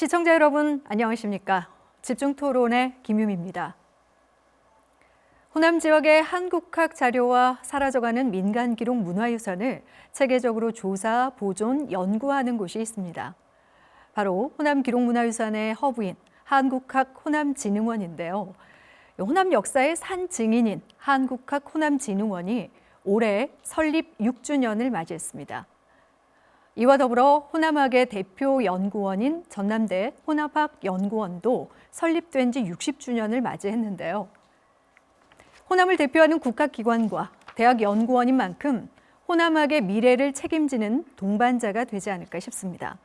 시청자 여러분 안녕하십니까? 집중토론의 김유미입니다. 호남 지역의 한국학 자료와 사라져가는 민간기록 문화유산을 체계적으로 조사, 보존, 연구하는 곳이 있습니다. 바로 호남기록문화유산의 허브인 한국학 호남진흥원인데요. 호남 역사의 산 증인인 한국학 호남진흥원이 올해 설립 6주년을 맞이했습니다. 이와 더불어 호남학의 대표 연구원인 전남대 혼합학연구원도 설립된 지 60주년을 맞이했는데요. 호남을 대표하는 국가기관과 대학연구원인 만큼 호남학의 미래를 책임지는 동반자가 되지 않을까 싶습니다.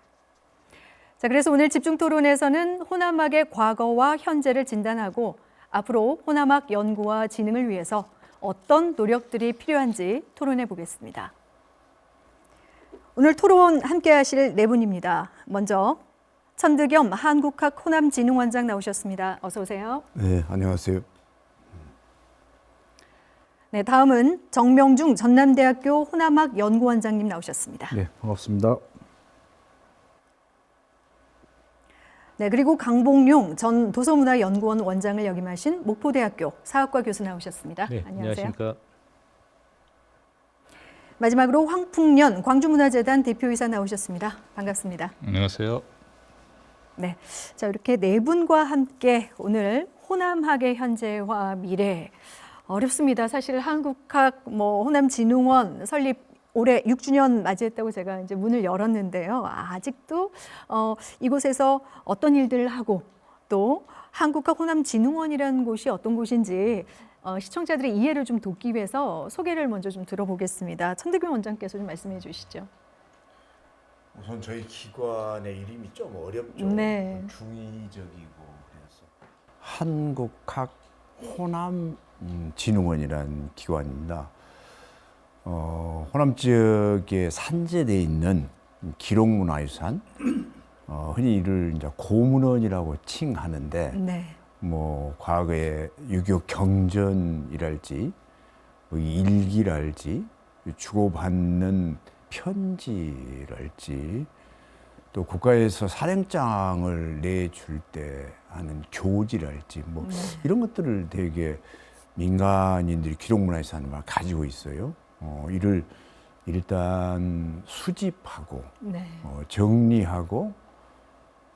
자, 그래서 오늘 집중토론에서는 호남학의 과거와 현재를 진단하고 앞으로 호남학 연구와 진흥을 위해서 어떤 노력들이 필요한지 토론해 보겠습니다. 오늘 토론 함께 하실 네 분입니다. 먼저 천득염 한국학 호남진흥원장 나오셨습니다. 어서 오세요. 네, 안녕하세요. 네, 다음은 정명중 전남대학교 호남학 연구원장님 나오셨습니다. 네, 반갑습니다. 네, 그리고 강봉용 전 도서문화연구원 원장을 역임하신 목포대학교 사학과 교수 나오셨습니다. 네, 안녕하세요. 안녕하십니까. 마지막으로 황풍년 광주문화재단 대표이사 나오셨습니다. 반갑습니다. 안녕하세요. 네, 자 이렇게 네 분과 함께 오늘 호남학의 현재와 미래 어렵습니다. 사실 한국학 호남진흥원 설립 올해 6주년 맞이했다고 제가 이제 문을 열었는데요. 아직도 이곳에서 어떤 일들을 하고 또 한국학 호남진흥원이라는 곳이 어떤 곳인지 시청자들의 이해를 좀 돕기 위해서 소개를 먼저 좀 들어보겠습니다. 천득윤 원장께서 좀 말씀해 주시죠. 우선 저희 기관의 이름이 좀 어렵죠. 네. 중의적이고 그래서 한국학 호남진흥원이라는 기관입니다. 호남 지역에 산재되어 있는 기록문화유산, 흔히 이를 이제 고문원이라고 칭하는데, 네. 과거에 6.25 경전이랄지, 일기랄지, 주고받는 편지랄지, 또 국가에서 사령장을 내줄 때 하는 교지랄지, 이런 것들을 되게 민간인들이 기록문화유산을 가지고 있어요. 이를 일단 수집하고 네. 정리하고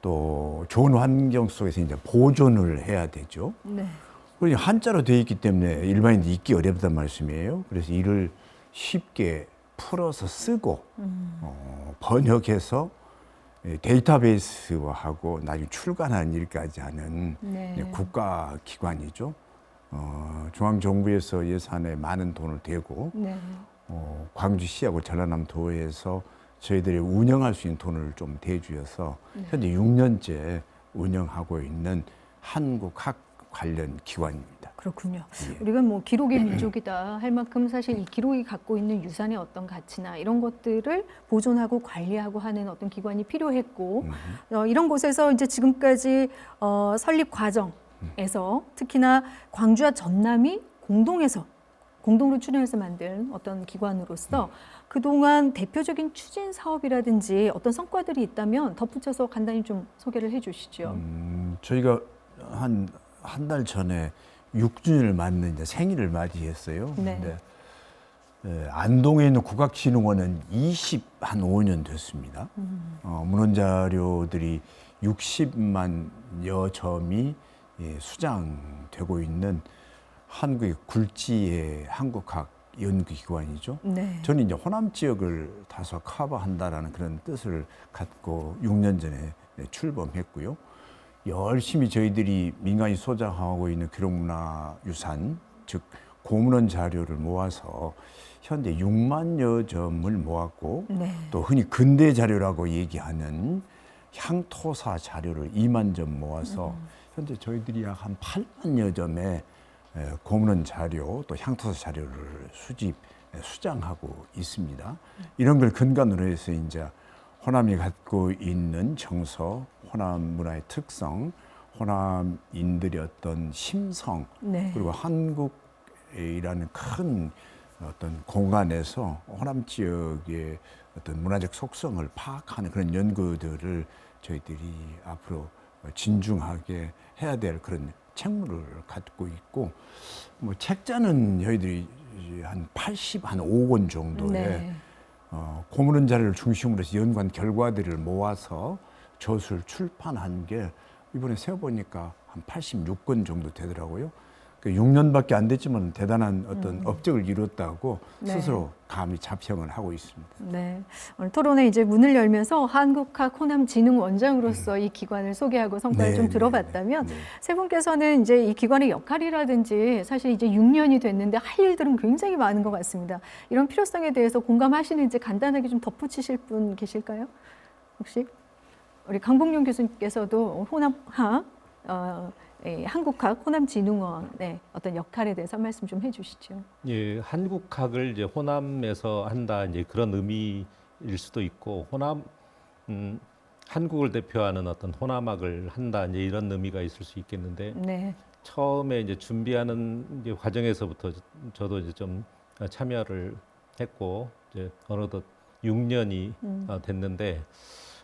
또 좋은 환경 속에서 이제 보존을 해야 되죠. 네. 그리고 한자로 되어 있기 때문에 일반인들이 읽기 어렵단 말씀이에요. 그래서 이를 쉽게 풀어서 쓰고 번역해서 데이터베이스화하고 나중에 출간하는 일까지 하는 네. 국가기관이죠. 중앙정부에서 예산에 많은 돈을 대고 네. 광주시하고 전라남도에서 저희들이 운영할 수 있는 돈을 좀 대주어서 현재 6년째 운영하고 있는 한국학 관련 기관입니다. 그렇군요. 예. 우리가 기록의 민족이다 할 만큼 사실 이 기록이 갖고 있는 유산의 어떤 가치나 이런 것들을 보존하고 관리하고 하는 어떤 기관이 필요했고 이런 곳에서 이제 지금까지 설립 과정에서 특히나 광주와 전남이 공동으로 추진해서 만든 어떤 기관으로서 그동안 대표적인 추진 사업이라든지 어떤 성과들이 있다면 덧붙여서 간단히 좀 소개를 해 주시죠. 저희가 한 달 전에 6주년을 맞는 이제 생일을 맞이했어요. 네. 근데 안동에 있는 국악진흥원은 25년 됐습니다. 문헌자료들이 60만여 점이 수장되고 있는 한국의 굴지의 한국학 연구기관이죠. 네. 저는 이제 호남 지역을 다소 커버한다라는 그런 뜻을 갖고 6년 전에 출범했고요. 열심히 저희들이 민간이 소장하고 있는 기록문화유산, 즉 고문원 자료를 모아서 현재 6만여 점을 모았고 네. 또 흔히 근대 자료라고 얘기하는 향토사 자료를 2만 점 모아서 현재 저희들이 약 한 8만여 점의 고문원 자료 또 향토사 자료를 수장하고 있습니다. 이런 걸 근간으로 해서 이제 호남이 갖고 있는 정서, 호남 문화의 특성, 호남인들의 어떤 심성, 네. 그리고 한국이라는 큰 어떤 공간에서 호남 지역의 어떤 문화적 속성을 파악하는 그런 연구들을 저희들이 앞으로 진중하게 해야 될 그런 책무를 갖고 있고, 뭐 책자는 저희들이 한 5권 정도의 네. 고문원 자료를 중심으로 해서 연구한 결과들을 모아서 저술 출판한 게 이번에 세어보니까 한 86권 정도 되더라고요. 6년밖에 안 됐지만 대단한 어떤 업적을 이뤘다고 네. 스스로 감히 자평을 하고 있습니다. 네. 오늘 토론회 이제 문을 열면서 한국학 호남진흥원장으로서 이 기관을 소개하고 성과를 네, 좀 네, 들어봤다면 네. 세 분께서는 이제 이 기관의 역할이라든지 사실 이제 6년이 됐는데 할 일들은 굉장히 많은 것 같습니다. 이런 필요성에 대해서 공감하시는지 간단하게 좀 덧붙이실 분 계실까요? 혹시 우리 강봉룡 교수님께서도 호남학 한국학 호남진흥원의 어떤 역할에 대해서 한 말씀 좀 해주시죠. 예, 한국학을 이제 호남에서 한다 이제 그런 의미일 수도 있고 호남 한국을 대표하는 어떤 호남학을 한다 이제 이런 의미가 있을 수 있겠는데 네. 처음에 이제 준비하는 이제 과정에서부터 저도 이제 좀 참여를 했고 이제 어느덧 6년이 됐는데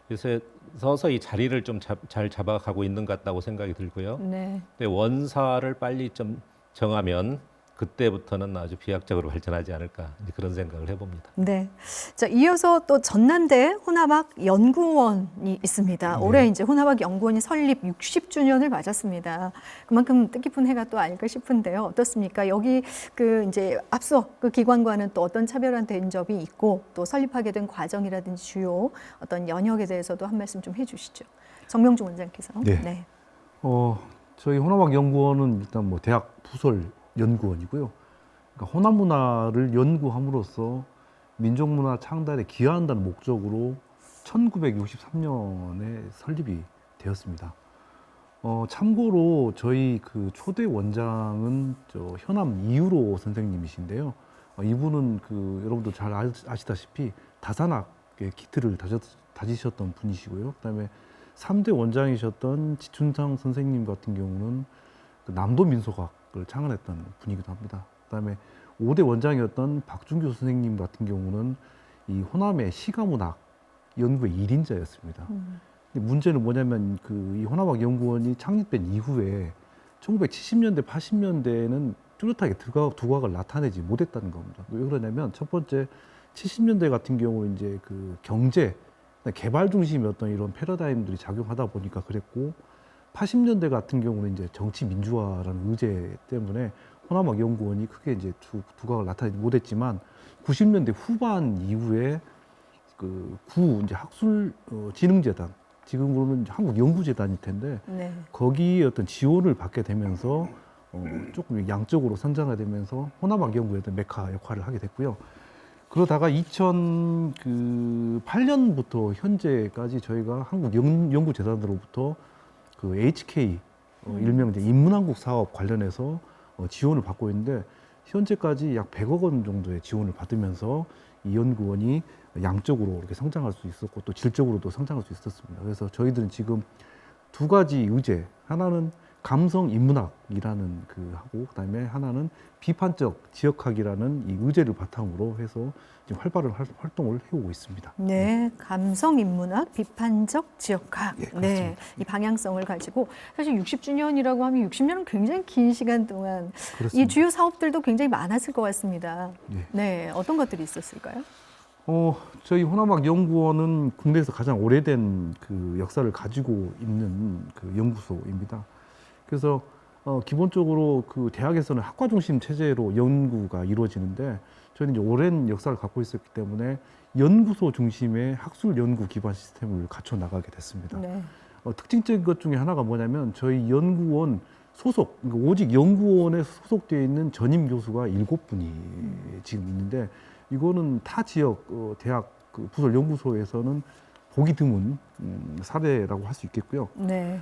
그래서 서서 이 자리를 좀 잘 잡아가고 있는 것 같다고 생각이 들고요. 네. 근데 원사를 빨리 좀 정하면 그때부터는 아주 비약적으로 발전하지 않을까 이제 그런 생각을 해봅니다. 네. 자, 이어서 또 전남대 호남학 연구원이 있습니다. 올해 이제 호남학 연구원이 설립 60주년을 맞았습니다. 그만큼 뜻깊은 해가 또 아닐까 싶은데요. 어떻습니까? 여기 그 이제 앞서 그 기관과는 또 어떤 차별화된 점이 있고 또 설립하게 된 과정이라든지 주요 어떤 연역에 대해서도 한 말씀 좀 해주시죠. 정명주 원장께서. 네. 저희 호남학 연구원은 일단 뭐 대학 부설 연구원이고요. 그러니까 호남 문화를 연구함으로써 민족문화 창달에 기여한다는 목적으로 1963년에 설립이 되었습니다. 참고로 저희 그 초대 원장은 현암 이유로 선생님이신데요. 이분은 그 여러분도 잘 아시다시피 다산학의 기틀을 다지셨던 분이시고요. 그다음에 3대 원장이셨던 지춘상 선생님 같은 경우는 그 남도 민속학을 창안했던 분이기도 합니다. 그다음에 5대 원장이었던 박준규 선생님 같은 경우는 이 호남의 시가문학 연구의 1인자였습니다. 근데 문제는 뭐냐면 이 호남학 연구원이 창립된 이후에 1970년대, 80년대에는 뚜렷하게 두각을 나타내지 못했다는 겁니다. 왜 그러냐면 첫 번째 70년대 같은 경우 이제 그 경제 개발 중심의 어떤 이런 패러다임들이 작용하다 보니까 그랬고 80년대 같은 경우는 이제 정치 민주화라는 의제 때문에 호남학 연구원이 크게 이제 두각을 나타내지 못했지만 90년대 후반 이후에 이제 학술 진흥재단 지금으로는 한국연구재단일 텐데 네. 거기에 어떤 지원을 받게 되면서 조금 양적으로 성장하게 되면서 호남학 연구에 어떤 메카 역할을 하게 됐고요. 그러다가 2008년부터 현재까지 저희가 한국연구재단으로부터 그 HK 일명 이제 인문한국 사업 관련해서 지원을 받고 있는데 현재까지 약 100억 원 정도의 지원을 받으면서 이 연구원이 양적으로 이렇게 성장할 수 있었고 또 질적으로도 성장할 수 있었습니다. 그래서 저희들은 지금 두 가지 의제, 하나는 감성 인문학이라는 하고 그다음에 하나는 비판적 지역학이라는 이 의제를 바탕으로 해서 지금 활발한 활동을 해오고 있습니다. 네, 감성 인문학, 비판적 지역학. 예, 네, 이 방향성을 가지고 사실 60주년이라고 하면 60년은 굉장히 긴 시간 동안 그렇습니다. 이 주요 사업들도 굉장히 많았을 것 같습니다. 예. 네, 어떤 것들이 있었을까요? 저희 호남학 연구원은 국내에서 가장 오래된 그 역사를 가지고 있는 그 연구소입니다. 그래서 기본적으로 그 대학에서는 학과 중심 체제로 연구가 이루어지는데 저희는 이제 오랜 역사를 갖고 있었기 때문에 연구소 중심의 학술 연구 기반 시스템을 갖춰 나가게 됐습니다. 네. 특징적인 것 중에 하나가 뭐냐면 저희 연구원 소속, 그러니까 오직 연구원에 소속되어 있는 전임 교수가 7분이 지금 있는데 이거는 타 지역 대학 그 부설 연구소에서는 보기 드문 사례라고 할 수 있겠고요. 네.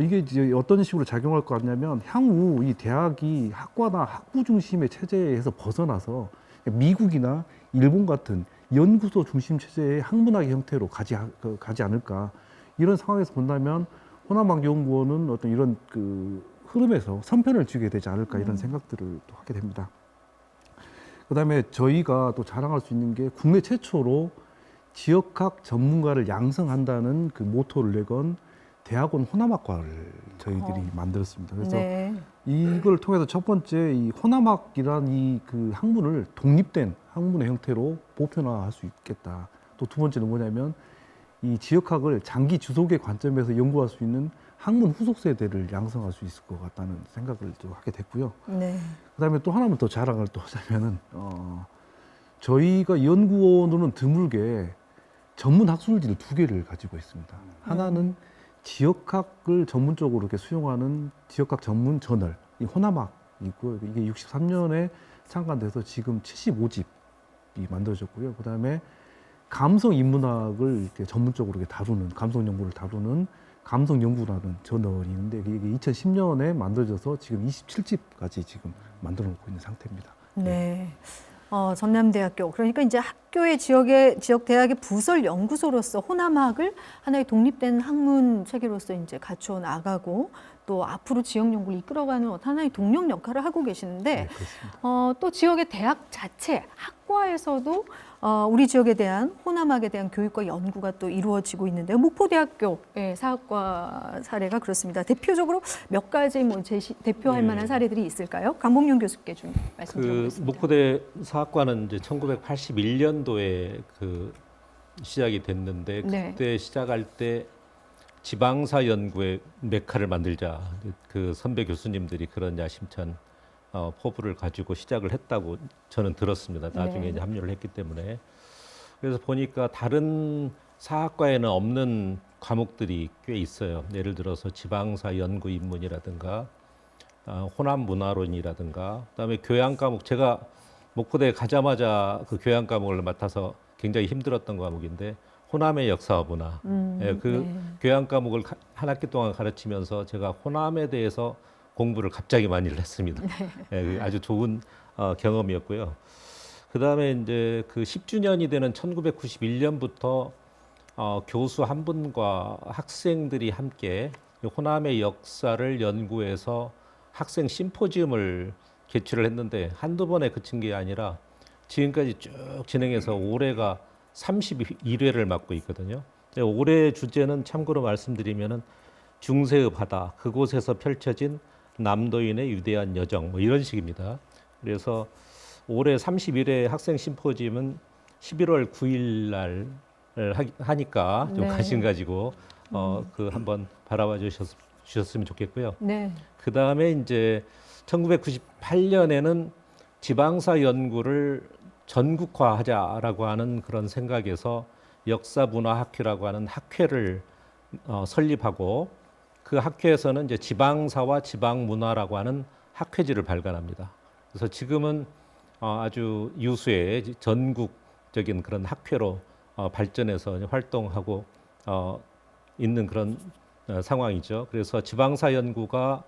이게 이제 어떤 식으로 작용할 것 같냐면 향후 이 대학이 학과나 학부 중심의 체제에서 벗어나서 미국이나 일본 같은 연구소 중심 체제의 학문학의 형태로 가지 않을까 이런 상황에서 본다면 호남학 연구원은 어떤 이런 그 흐름에서 선편을 쥐게 되지 않을까 이런 생각들을 또 하게 됩니다. 그다음에 저희가 또 자랑할 수 있는 게 국내 최초로 지역학 전문가를 양성한다는 그 모토를 내건 대학원 호남학과를 저희들이 만들었습니다. 그래서 네. 이걸 통해서 첫 번째 이 호남학이란 이 그 학문을 독립된 학문의 형태로 보편화할 수 있겠다. 또 두 번째는 뭐냐면 이 지역학을 장기 주속의 관점에서 연구할 수 있는 학문 후속 세대를 양성할 수 있을 것 같다는 생각을 좀 하게 됐고요. 네. 그다음에 또 하나만 더 자랑을 또 하자면은 저희가 연구원으로는 드물게 전문 학술지를 2개를 가지고 있습니다. 하나는 지역학을 전문적으로 이렇게 수용하는 지역학 전문 저널, 이 호남학이고요. 이게 63년에 창간돼서 지금 75집이 만들어졌고요. 그다음에 감성 인문학을 이렇게 전문적으로 이렇게 다루는 감성 연구를 다루는 감성 연구라는 저널이 있는데 이게 2010년에 만들어져서 지금 27집까지 지금 만들어 놓고 있는 상태입니다. 네. 전남대학교 그러니까 이제 학교의 지역 대학의 부설 연구소로서 호남학을 하나의 독립된 학문 체계로서 이제 갖춰 나가고 또 앞으로 지역 연구를 이끌어가는 하나의 동력 역할을 하고 계시는데 네, 그렇습니다. 또 지역의 대학 자체 학과에서도 우리 지역에 대한 호남학에 대한 교육과 연구가 또 이루어지고 있는데요. 목포대학교의 사학과 사례가 그렇습니다. 대표적으로 몇 가지 뭐 대표할 만한 사례들이 있을까요? 강봉용 교수께 좀 말씀 그 드려보겠습니다. 목포대 사학과는 이제 1981년도에 그 시작이 됐는데 그때 네. 시작할 때 지방사 연구의 메카를 만들자 그 선배 교수님들이 그런 야심찬 포부를 가지고 시작을 했다고 저는 들었습니다. 나중에 네. 이제 합류를 했기 때문에 그래서 보니까 다른 사학과에는 없는 과목들이 꽤 있어요. 예를 들어서 지방사 연구 입문이라든가 호남 문화론이라든가 그다음에 교양 과목 제가 목포대에 가자마자 그 교양 과목을 맡아서 굉장히 힘들었던 과목인데 호남의 역사와 문화 그 네. 교양 과목을 한 학기 동안 가르치면서 제가 호남에 대해서 공부를 갑자기 많이 했습니다. 예, 아주 좋은 경험이었고요. 그 다음에 이제 그 10주년이 되는 1991년부터 교수 한 분과 학생들이 함께 호남의 역사를 연구해서 학생 심포지움을 개최를 했는데 한두 번에 그친 게 아니라 지금까지 쭉 진행해서 올해가 31회를 맡고 있거든요. 올해 주제는 참고로 말씀드리면은 중세의 바다, 그곳에서 펼쳐진 남도인의 위대한 여정, 뭐 이런 식입니다. 그래서 올해 31회 학생 심포지움은 11월 9일 날 하니까 좀 네. 관심 가지고 그 한번 바라봐 주셨으면 좋겠고요. 네. 그 다음에 이제 1998년에는 지방사 연구를 전국화하자라고 하는 그런 생각에서 역사문화학회라고 하는 학회를 설립하고 그 학회에서는 이제 지방사와 지방문화라고 하는 학회지를 발간합니다. 그래서 지금은 아주 유수의 전국적인 그런 학회로 발전해서 활동하고 있는 그런 상황이죠. 그래서 지방사 연구가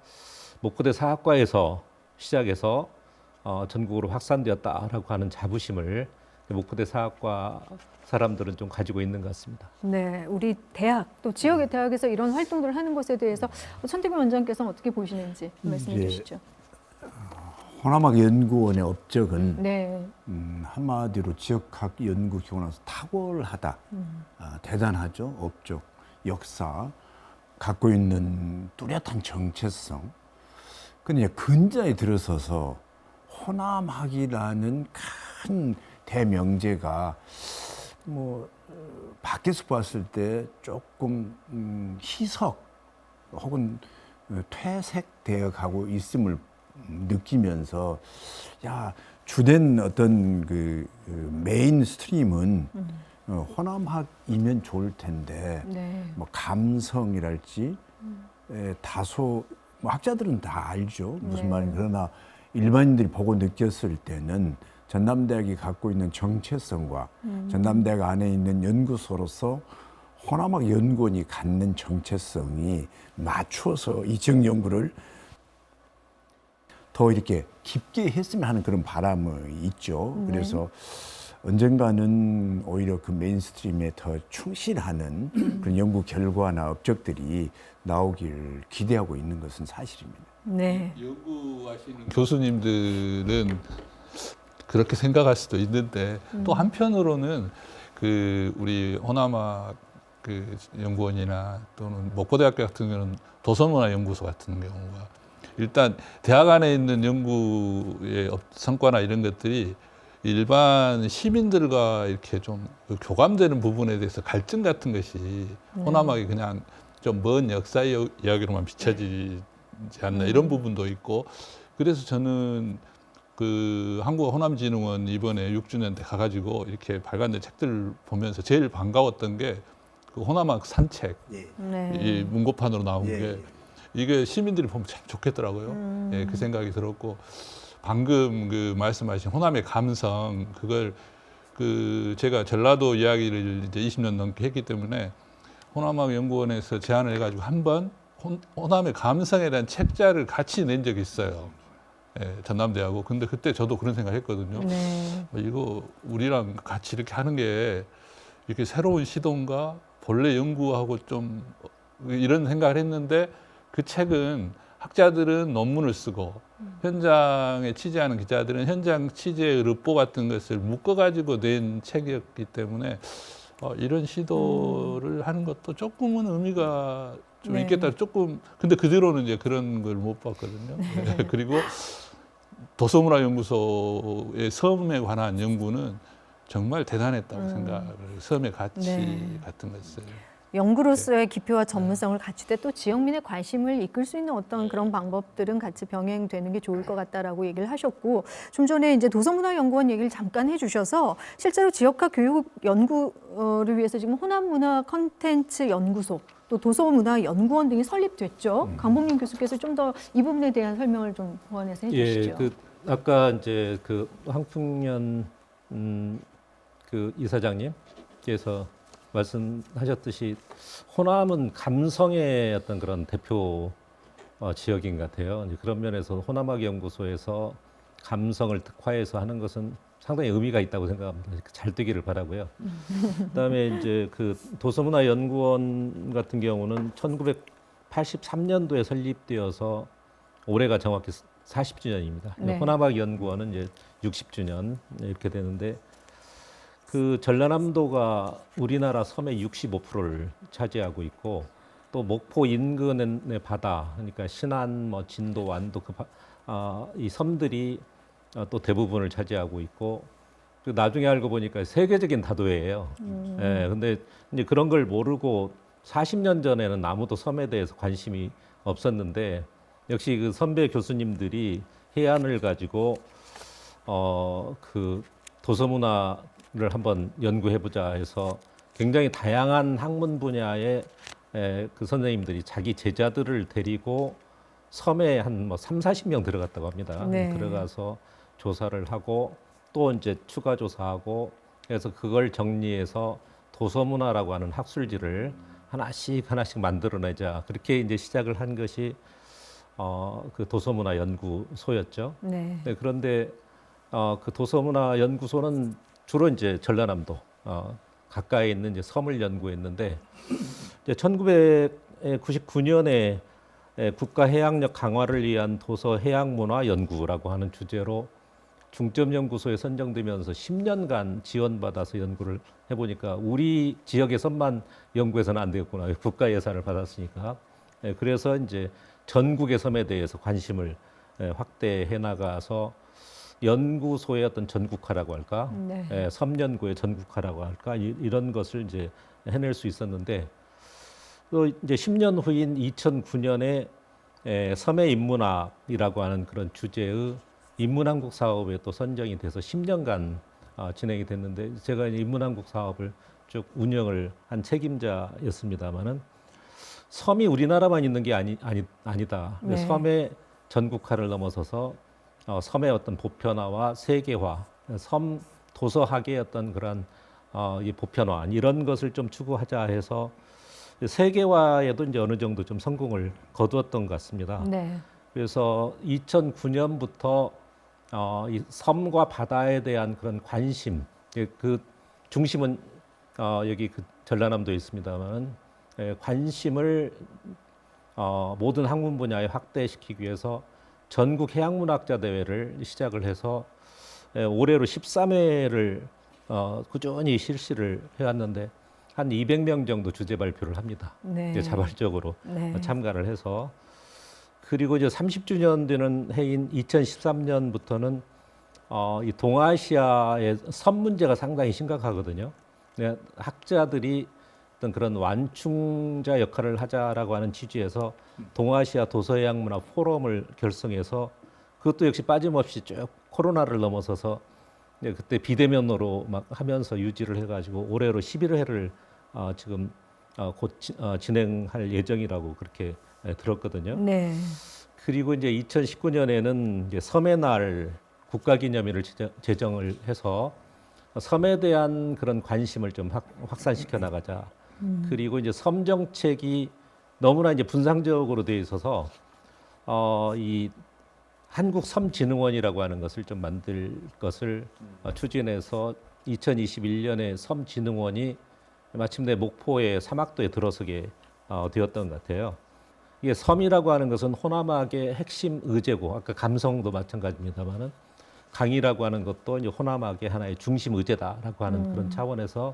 목포대 사학과에서 시작해서 전국으로 확산되었다라고 하는 자부심을 목포대 사학과 사람들은 좀 가지고 있는 것 같습니다. 네, 우리 대학 또 지역의 대학에서 이런 활동들을 하는 것에 대해서 천태균 원장께서는 어떻게 보시는지 말씀해 이제 주시죠. 호남학연구원의 업적은 네, 한마디로 지역학 연구 기관에서 탁월하다, 대단하죠. 업적, 역사, 갖고 있는 뚜렷한 정체성. 근데 근자에 들어서서 호남학이라는 큰 대명제가 뭐 밖에서 봤을 때 조금 희석 혹은 퇴색되어 가고 있음을 느끼면서 야 주된 어떤 그 메인 스트림은 호남학이면 좋을 텐데 네, 뭐 감성이랄지 다소 뭐 학자들은 다 알죠 무슨 네. 말인지. 그러나 일반인들이 보고 느꼈을 때는 전남대학이 갖고 있는 정체성과 전남대학 안에 있는 연구소로서 호남학 연구원이 갖는 정체성이 맞춰서 이 지역 연구를 더 이렇게 깊게 했으면 하는 그런 바람이 있죠. 그래서 언젠가는 오히려 그 메인스트림에 더 충실하는 그런 연구 결과나 업적들이 나오길 기대하고 있는 것은 사실입니다. 네, 연구하시는 교수님들은 그렇게 생각할 수도 있는데 또 한편으로는 그 우리 호남학 그 연구원이나 또는 목포대학교 같은 경우는 도서문화연구소 같은 경우가 일단 대학 안에 있는 연구의 성과나 이런 것들이 일반 시민들과 이렇게 좀 교감되는 부분에 대해서 갈증 같은 것이 호남학이 그냥 좀 먼 역사 이야기로만 비춰지지 않나 이런 부분도 있고 그래서 저는 그 한국 호남진흥원 이번에 6주년 때 가가지고 이렇게 발간된 책들 보면서 제일 반가웠던 게 그 호남학 산책 네. 이 문고판으로 나온 예, 게 예. 이게 시민들이 보면 참 좋겠더라고요. 예, 그 생각이 들었고 방금 그 말씀하신 호남의 감성 그걸 그 제가 전라도 이야기를 이제 20년 넘게 했기 때문에 호남학 연구원에서 제안을 해가지고 한번 호남의 감성에 대한 책자를 같이 낸 적이 있어요. 예, 전남대하고. 근데 그때 저도 그런 생각했거든요. 네. 이거 우리랑 같이 이렇게 하는 게 이렇게 새로운 시도인가? 본래 연구하고 좀 이런 생각을 했는데 그 책은 학자들은 논문을 쓰고 현장에 취재하는 기자들은 현장 취재의 르포 같은 것을 묶어가지고 낸 책이었기 때문에 이런 시도를 하는 것도 조금은 의미가 좀 네. 있겠다. 조금 근데 그 뒤로는 이제 그런 걸 못 봤거든요. 네. 그리고 도서문화연구소의 섬에 관한 연구는 정말 대단했다고 생각을 섬의 가치 네. 같은 것을 연구로서의 기표와 전문성을 갖출 때 또 지역민의 관심을 이끌 수 있는 어떤 그런 방법들은 같이 병행되는 게 좋을 것 같다라고 얘기를 하셨고 좀 전에 이제 도서문화연구원 얘기를 잠깐 해주셔서 실제로 지역화 교육 연구를 위해서 지금 호남문화 컨텐츠 연구소 또 도서문화연구원 등이 설립됐죠. 강봉민 교수께서 좀 더 이 부분에 대한 설명을 좀 보완해서 해주시죠. 예, 그 아까 이제 그 황풍년 그 이사장님께서 말씀하셨듯이 호남은 감성의 어떤 그런 대표 지역인 것 같아요. 이제 그런 면에서 호남학 연구소에서 감성을 특화해서 하는 것은 상당히 의미가 있다고 생각합니다. 잘 되기를 바라고요. 그다음에 이제 그 도서문화연구원 같은 경우는 1983년도에 설립되어서 올해가 정확히 40주년입니다. 네. 호남학 연구원은 이제 60주년 이렇게 되는데 그 전라남도가 우리나라 섬의 65%를 차지하고 있고 또 목포 인근의 바다 그러니까 신안, 뭐 진도, 완도 이 섬들이 또 대부분을 차지하고 있고 그 나중에 알고 보니까 세계적인 다도예요. 예, 근데 이제 그런 걸 모르고 40년 전에는 아무도 섬에 대해서 관심이 없었는데 역시 그 선배 교수님들이 해안을 가지고 그 도서문화를 한번 연구해보자 해서 굉장히 다양한 학문 분야의 그 선생님들이 자기 제자들을 데리고 섬에 한 뭐 30-40명 들어갔다고 합니다. 네. 들어가서 조사를 하고 또 이제 추가 조사하고 그래서 그걸 정리해서 도서문화라고 하는 학술지를 하나씩 만들어내자. 그렇게 이제 시작을 한 것이 그 도서문화 연구소였죠. 네. 네, 그런데 그 도서문화 연구소는 주로 이제 전라남도 가까이 있는 이제 섬을 연구했는데 이제 1999년에 국가 해양력 강화를 위한 도서 해양문화 연구라고 하는 주제로 중점 연구소에 선정되면서 10년간 지원받아서 연구를 해보니까 우리 지역의 섬만 연구해서는 안 되겠구나. 국가 예산을 받았으니까. 그래서 이제 전국의 섬에 대해서 관심을 확대해 나가서 연구소의 어떤 전국화라고 할까, 네. 섬 연구의 전국화라고 할까 이런 것을 이제 해낼 수 있었는데 또 이제 10년 후인 2009년에 섬의 인문학이라고 하는 그런 주제의 인문한국 사업에 또 선정이 돼서 10년간 진행이 됐는데 제가 인문한국 사업을 쭉 운영을 한 책임자였습니다만은 섬이 우리나라만 있는 게 아니다. 네. 섬의 전국화를 넘어서서 섬의 어떤 보편화와 세계화, 섬 도서학의 어떤 그런 이 보편화 이런 것을 좀 추구하자 해서 세계화에도 이제 어느 정도 좀 성공을 거두었던 것 같습니다. 네. 그래서 2009년부터 이 섬과 바다에 대한 그런 관심, 그 중심은 여기 그 전라남도에 있습니다만 관심을 모든 학문 분야에 확대시키기 위해서 전국 해양문학자 대회를 시작을 해서 올해로 13회를 꾸준히 실시를 해왔는데 한 200명 정도 주제 발표를 합니다. 네. 이제 자발적으로 네. 참가를 해서 그리고 이제 30주년 되는 해인 2013년부터는 이 동아시아의 섬 문제가 상당히 심각하거든요. 네, 학자들이 어떤 그런 완충자 역할을 하자라고 하는 취지에서 동아시아 도서해양 문화 포럼을 결성해서 그것도 역시 빠짐없이 쭉 코로나를 넘어서서 그때 비대면으로 막 하면서 유지를 해가지고 올해로 11회를 지금 곧 진행할 예정이라고 그렇게 들었거든요. 네. 그리고 이제 2019년에는 이제 섬의 날 국가기념일을 제정을 해서 섬에 대한 그런 관심을 좀 확산시켜 나가자. 그리고 이제 섬 정책이 너무나 이제 분상적으로 돼 있어서 이 한국섬진흥원이라고 하는 것을 좀 만들 것을 추진해서 2021년에 섬진흥원이 마침내 목포의 사막도에 들어서게 되었던 것 같아요. 이게 섬이라고 하는 것은 호남학의 핵심 의제고 아까 감성도 마찬가지입니다만은 강이라고 하는 것도 이제 호남학의 하나의 중심 의제다라고 하는 그런 차원에서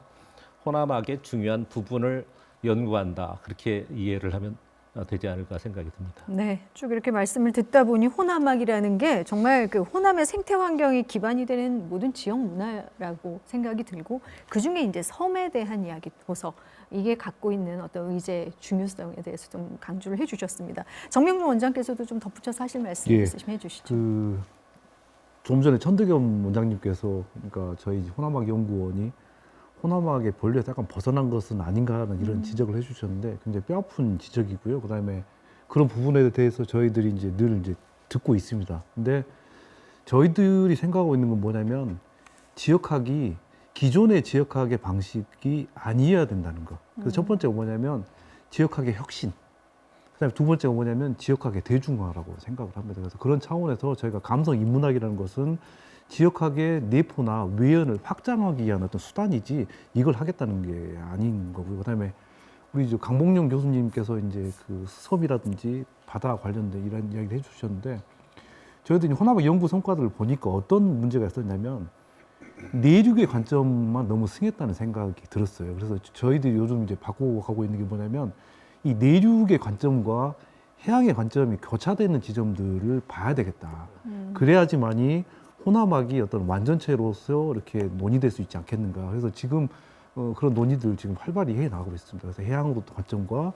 호남학의 중요한 부분을 연구한다 그렇게 이해를 하면 되지 않을까 생각이 듭니다. 네, 쭉 이렇게 말씀을 듣다 보니 호남학이라는 게 정말 그 호남의 생태 환경이 기반이 되는 모든 지역 문화라고 생각이 들고 그 중에 이제 섬에 대한 이야기 도서 이게 갖고 있는 어떤 의제 중요성에 대해서 좀 강조를 해주셨습니다. 정명준 원장께서도 좀 덧붙여서 하실 말씀 예. 있으시면 해주시죠. 좀 전에 천득겸 원장님께서 그러니까 저희 호남학 연구원이 호남학의 본래에서 약간 벗어난 것은 아닌가 하는 이런 지적을 해주셨는데 굉장히 뼈아픈 지적이고요. 그다음에 그런 부분에 대해서 저희들이 이제 늘 이제 듣고 있습니다. 근데 저희들이 생각하고 있는 건 뭐냐면 지역학이 기존의 지역학의 방식이 아니어야 된다는 거. 그래서 첫 번째가 뭐냐면 지역학의 혁신. 그다음에 두 번째가 뭐냐면 지역학의 대중화라고 생각을 합니다. 그래서 그런 차원에서 저희가 감성 인문학이라는 것은 지역학의 내포나 외연을 확장하기 위한 어떤 수단이지 이걸 하겠다는 게 아닌 거고요. 그다음에 우리 이제 강봉용 교수님께서 이제 그 섬이라든지 바다 관련된 이런 이야기를 해주셨는데 저희들이 호남학 연구 성과들을 보니까 어떤 문제가 있었냐면 내륙의 관점만 너무 승했다는 생각이 들었어요. 그래서 저희들이 요즘 이제 바꿔가고 있는 게 뭐냐면 이 내륙의 관점과 해양의 관점이 교차되는 지점들을 봐야 되겠다. 그래야지만이 호남학이 어떤 완전체로서 이렇게 논의될 수 있지 않겠는가. 그래서 지금 그런 논의들 지금 활발히 해 나가고 있습니다. 그래서 해양으로 또 관점과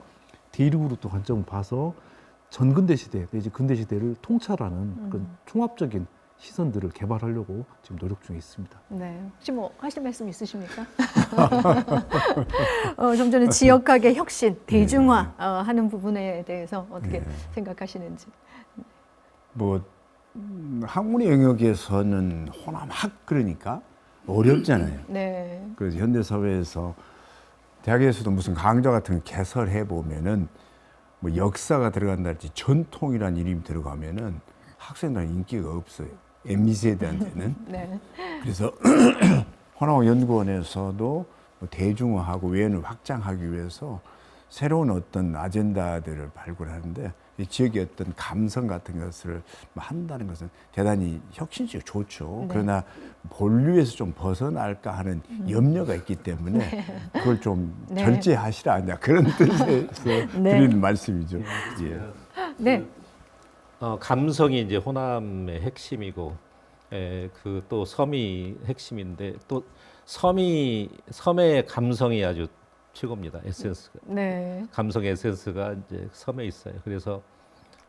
대륙으로 또 관점을 봐서 전근대 시대 내지 근대 시대를 통찰하는 그런 종합적인 시선들을 개발하려고 지금 노력 중에 있습니다. 네, 혹시 뭐 하실 말씀 있으십니까? 좀 전에 지역학의 혁신, 대중화 하는 부분에 대해서 어떻게 생각하시는지. 뭐 학문의 영역에서는 호남학 그러니까 어렵잖아요. 네. 그래서 현대 사회에서 대학에서도 무슨 강좌 같은 거 개설해 보면은 뭐 역사가 들어간다든지 전통이라는 이름이 들어가면은 학생들은 인기가 없어요. MZ 세대한테는. 네. 그래서 호남학 연구원에서도 뭐 대중화하고 외연을 확장하기 위해서 새로운 어떤 아젠다들을 발굴하는데 이 지역의 어떤 감성 같은 것을 한다는 것은 대단히 혁신적이고 좋죠. 네. 그러나 본류에서 좀 벗어날까 하는 염려가 있기 때문에 그걸 좀 네. 절제하시라 하냐 그런 뜻에서 드리는 말씀이죠. 예. 네. 감성이 이제 호남의 핵심이고, 그 또 섬이 핵심인데 또 섬의 감성이 아주 최고입니다. 에센스가. 네. 감성의 에센스가 이제 섬에 있어요. 그래서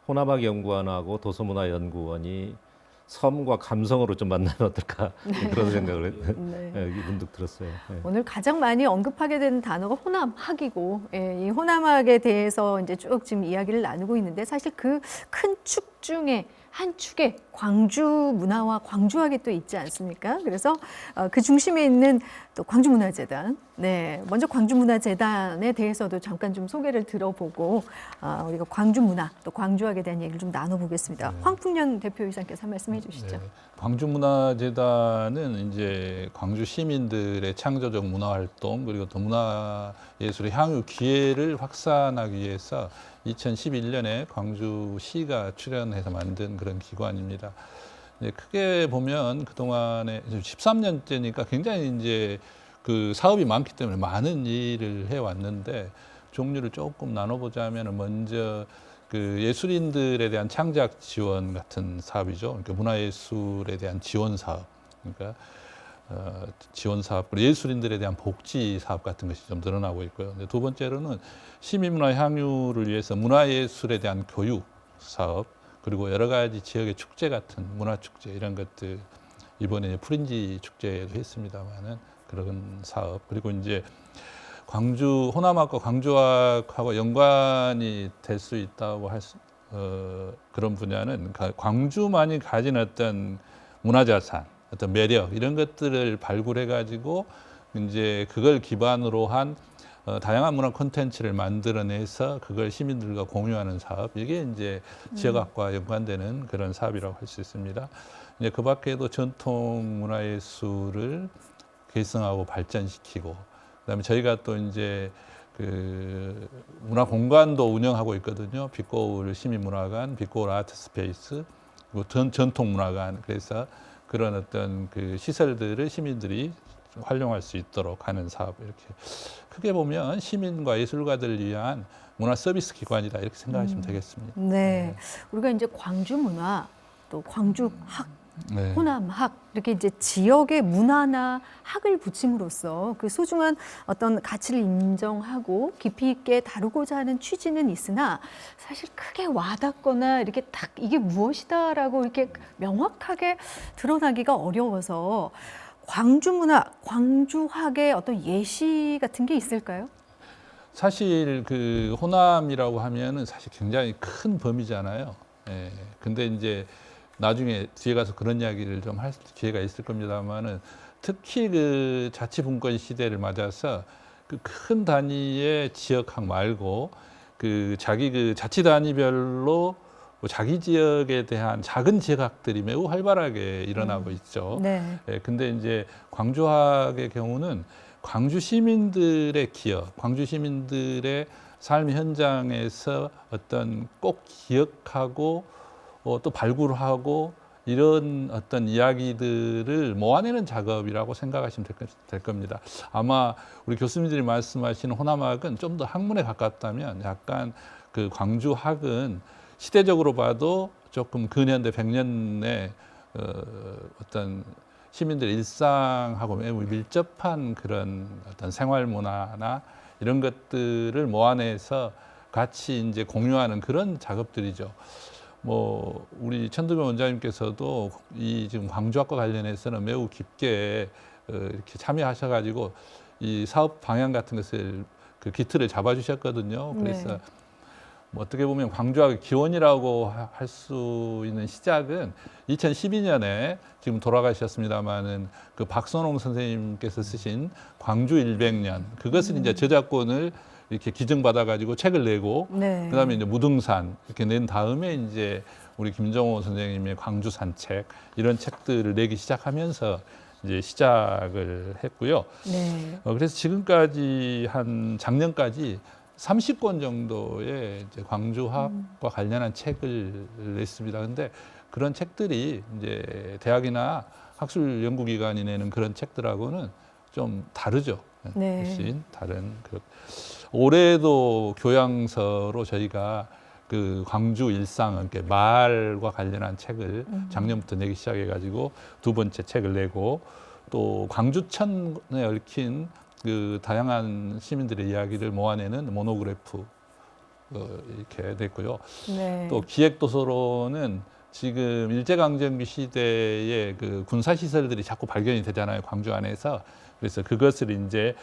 호남학 연구원하고 도서문화연구원이 섬과 감성으로 좀 만나면 어떨까 그런 생각을 네. 문득 들었어요. 네. 오늘 가장 많이 언급하게 되는 단어가 호남학이고, 이 호남학에 대해서 이제 쭉 지금 이야기를 나누고 있는데 사실 그 큰 축 중에 한 축에 광주 문화와 광주학이 또 있지 않습니까? 그래서 그 중심에 있는 또 광주문화재단. 네, 먼저 광주문화재단에 대해서도 잠깐 좀 소개를 들어보고 우리가 광주문화 또 광주학에 대한 얘기를 좀 나눠보겠습니다. 황풍년 대표이사께서 한 말씀 해주시죠. 네. 광주문화재단은 이제 광주 시민들의 창조적 문화활동 그리고 또 문화예술의 향유 기회를 확산하기 위해서 2011년에 광주시가 출연해서 만든 그런 기관입니다. 크게 보면 그동안에 13년째니까 굉장히 이제 그 사업이 많기 때문에 많은 일을 해왔는데 종류를 조금 나눠보자면 먼저 그 예술인들에 대한 창작 지원 같은 사업이죠. 그러니까 문화예술에 대한 지원 사업. 그러니까 지원 사업, 그리고 예술인들에 대한 복지 사업 같은 것이 좀 늘어나고 있고요. 두 번째로는 시민문화 향유를 위해서 문화예술에 대한 교육 사업, 그리고 여러 가지 지역의 축제 같은 문화축제 이런 것들, 이번에 프린지 축제도 했습니다만은 그런 사업, 그리고 이제 광주 호남학과 광주학하고 연관이 될 수 있다고 할 그런 분야는 광주만이 가진 어떤 문화자산, 어떤 매력 이런 것들을 발굴해 가지고 이제 그걸 기반으로 한 다양한 문화 콘텐츠를 만들어내서 그걸 시민들과 공유하는 사업, 이게 이제 지역학과 연관되는 그런 사업이라고 할 수 있습니다. 이제 그 밖에도 전통 문화예술을 계승하고 발전시키고, 그다음에 저희가 또 이제 그 문화 공간도 운영하고 있거든요. 빛거울 시민문화관, 빛거울 아트스페이스, 그리고 전통 문화관. 그래서 그런 어떤 그 시설들을 시민들이 활용할 수 있도록 하는 사업, 이렇게 크게 보면 시민과 예술가들을 위한 문화 서비스 기관이다 이렇게 생각하시면 되겠습니다. 네. 우리가 이제 광주 문화, 또 광주 학, 네. 호남학, 이렇게 이제 지역의 문화나 학을 붙임으로써 그 소중한 어떤 가치를 인정하고 깊이 있게 다루고자 하는 취지는 있으나 사실 크게 와닿거나 이렇게 딱 이게 무엇이다라고 이렇게 명확하게 드러나기가 어려워서 광주 문화, 광주학의 어떤 예시 같은 게 있을까요? 사실 그 호남이라고 하면은 사실 굉장히 큰 범위잖아요. 예. 근데 이제 나중에 뒤에 가서 그런 이야기를 좀 할 기회가 있을 겁니다만은, 특히 그 자치분권 시대를 맞아서 그 큰 단위의 지역학 말고 그 자기 그 자치 단위별로 자기 지역에 대한 작은 지역학들이 매우 활발하게 일어나고 있죠. 네. 예, 근데 이제 광주학의 경우는 광주 시민들의 기억, 광주 시민들의 삶 현장에서 어떤 꼭 기억하고 또 발굴하고 이런 어떤 이야기들을 모아내는 작업이라고 생각하시면 될 겁니다. 아마 우리 교수님들이 말씀하시는 호남학은 좀 더 학문에 가깝다면, 약간 그 광주학은 시대적으로 봐도 조금 근현대 100년의 어떤 시민들의 일상하고 매우 밀접한 그런 어떤 생활 문화나 이런 것들을 모아내서 같이 이제 공유하는 그런 작업들이죠. 뭐 우리 천두명 원장님께서도 이 지금 광주학과 관련해서는 매우 깊게 이렇게 참여하셔가지고 이 사업 방향 같은 것을 그 기틀을 잡아주셨거든요. 그래서 네. 뭐 어떻게 보면 광주학의 기원이라고 할 수 있는 시작은 2012년에 지금 돌아가셨습니다마는 그 박선홍 선생님께서 쓰신 광주 100년, 그것을 이제 저작권을 이렇게 기증받아가지고 책을 내고, 네. 그다음에 이제 무등산 이렇게 낸 다음에 이제 우리 김정호 선생님의 광주 산책 이런 책들을 내기 시작하면서 이제 시작을 했고요. 네. 그래서 지금까지 한 작년까지 30권 정도의 이제 광주학과 관련한 책을 냈습니다. 근데 그런 책들이 이제 대학이나 학술 연구기관이 내는 그런 책들하고는 좀 다르죠. 네. 훨씬 다른. 올해도 교양서로 저희가 그 광주 일상, 그러니까 말과 관련한 책을 작년부터 내기 시작해가지고 두 번째 책을 내고, 또 광주천에 얽힌 그 다양한 시민들의 이야기를 모아내는 모노그래프 이렇게 냈고요. 네. 또 기획도서로는 지금 일제강점기 시대의 그 군사시설들이 자꾸 발견이 되잖아요, 광주 안에서. 그래서 그것을 이제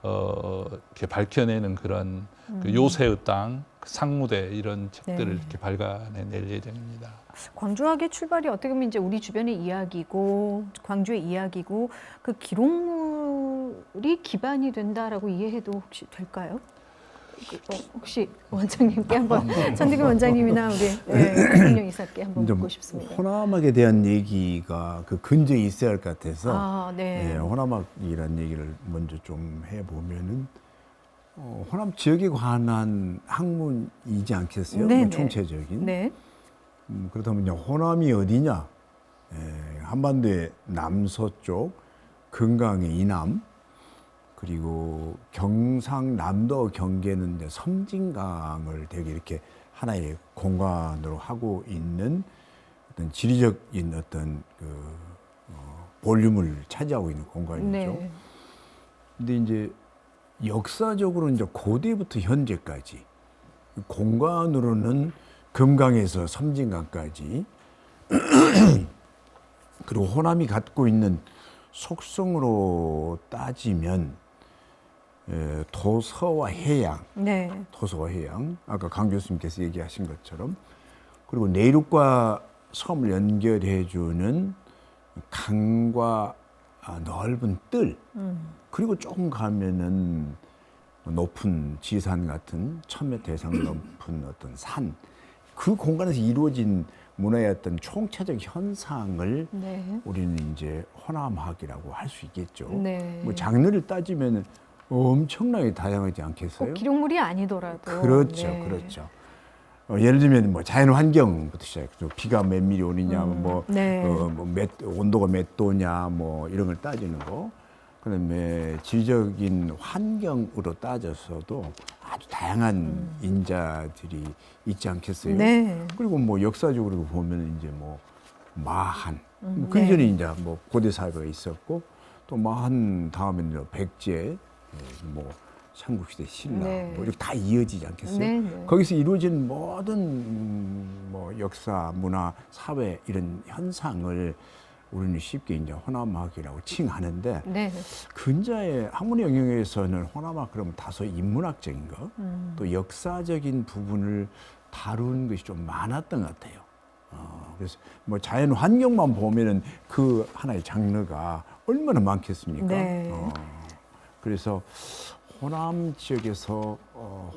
이렇게 밝혀내는 그런 그 요새의 땅, 상무대 이런 책들을 네. 이렇게 발간해낼 예정입니다. 광주학의 출발이 어떻게 보면 이제 우리 주변의 이야기고 광주의 이야기고 그 기록물이 기반이 된다라고 이해해도 혹시 될까요? 혹시 원장님께 한번 천득일 원장님이나 우리 김성령 이사께 한번 이제 묻고 싶습니다. 호남학에 대한 얘기가 그 근저에 있어야 할 것 같아서 아, 네. 호남학이라는 얘기를 먼저 좀 해보면은 호남 지역에 관한 학문이지 않겠어요? 네, 뭐 네. 총체적인. 네. 그렇다면 이제 호남이 어디냐? 한반도의 남서쪽, 금강의 이남, 그리고 경상남도 경계는 이제 섬진강을 되게 이렇게 하나의 공간으로 하고 있는 어떤 지리적인 어떤 볼륨을 차지하고 있는 공간이죠. 네. 근데 이제 역사적으로 이제 고대부터 현재까지 공간으로는 금강에서 섬진강까지 그리고 호남이 갖고 있는 속성으로 따지면 도서와 해양, 네. 도서와 해양, 아까 강 교수님께서 얘기하신 것처럼, 그리고 내륙과 섬을 연결해주는 강과 넓은 뜰, 그리고 조금 가면은 높은 지산 같은 1000m 이상 높은 어떤 산, 그 공간에서 이루어진 문화의 어떤 총체적 현상을 네. 우리는 이제 호남학이라고 할 수 있겠죠. 네. 뭐 장르를 따지면 엄청나게 다양하지 않겠어요? 꼭 기록물이 아니더라도. 그렇죠, 네. 그렇죠. 예를 들면 뭐 자연 환경부터 시작해서 비가 몇 미리 오느냐, 네. 온도가 몇 도냐, 뭐 이런 걸 따지는 거. 그다음에 지리적인 환경으로 따져서도 아주 다양한 인자들이 있지 않겠어요? 네. 그리고 뭐 역사적으로 보면 이제 뭐 마한, 그 네. 이전에 이제 뭐 고대 사회가 있었고, 또 마한 다음에는 백제, 뭐 삼국시대 신라, 네. 뭐 이렇게 다 이어지지 않겠어요? 네, 네. 거기서 이루어진 모든 뭐 역사, 문화, 사회 이런 현상을 우리는 쉽게 이제 호남학이라고 칭하는데, 네. 근자의 학문의 영역에서는 호남학 그러면 다소 인문학적인 것, 또 역사적인 부분을 다룬 것이 좀 많았던 것 같아요. 그래서 뭐 자연 환경만 보면은 그 하나의 장르가 얼마나 많겠습니까? 네. 그래서 호남 지역에서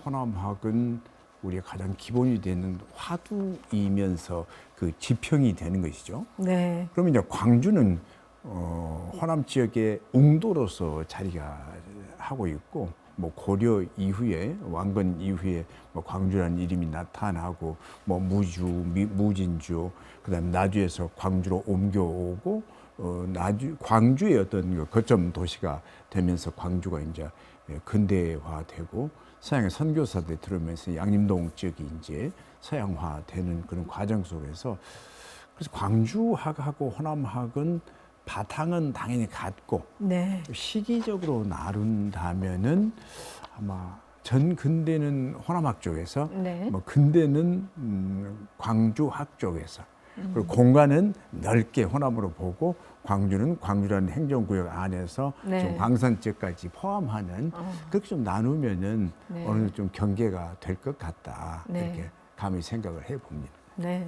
호남학은 우리가 가장 기본이 되는 화두이면서 그 지평이 되는 것이죠. 네. 그러면 이제 광주는 호남 지역의 웅도로서 자리가 하고 있고, 뭐 고려 이후에 왕건 이후에 뭐 광주라는 이름이 나타나고, 뭐 무진주, 그다음 나주에서 광주로 옮겨오고, 광주의 어떤 그 거점 도시가 되면서 광주가 이제 근대화되고, 서양의 선교사들이 들어오면서 양림동 지역이 이제 서양화되는 그런 과정 속에서, 그래서 광주학하고 호남학은 바탕은 당연히 같고, 네. 시기적으로 나눈다면은 아마 전 근대는 호남학 쪽에서, 네. 뭐 근대는 광주학 쪽에서, 그리고 공간은 넓게 호남으로 보고, 광주라는 행정구역 안에서 네. 좀 광산 지역까지 포함하는, 그렇게 좀 나누면은 네. 어느 정도 좀 경계가 될 것 같다. 네. 이렇게 감히 생각을 해봅니다. 네.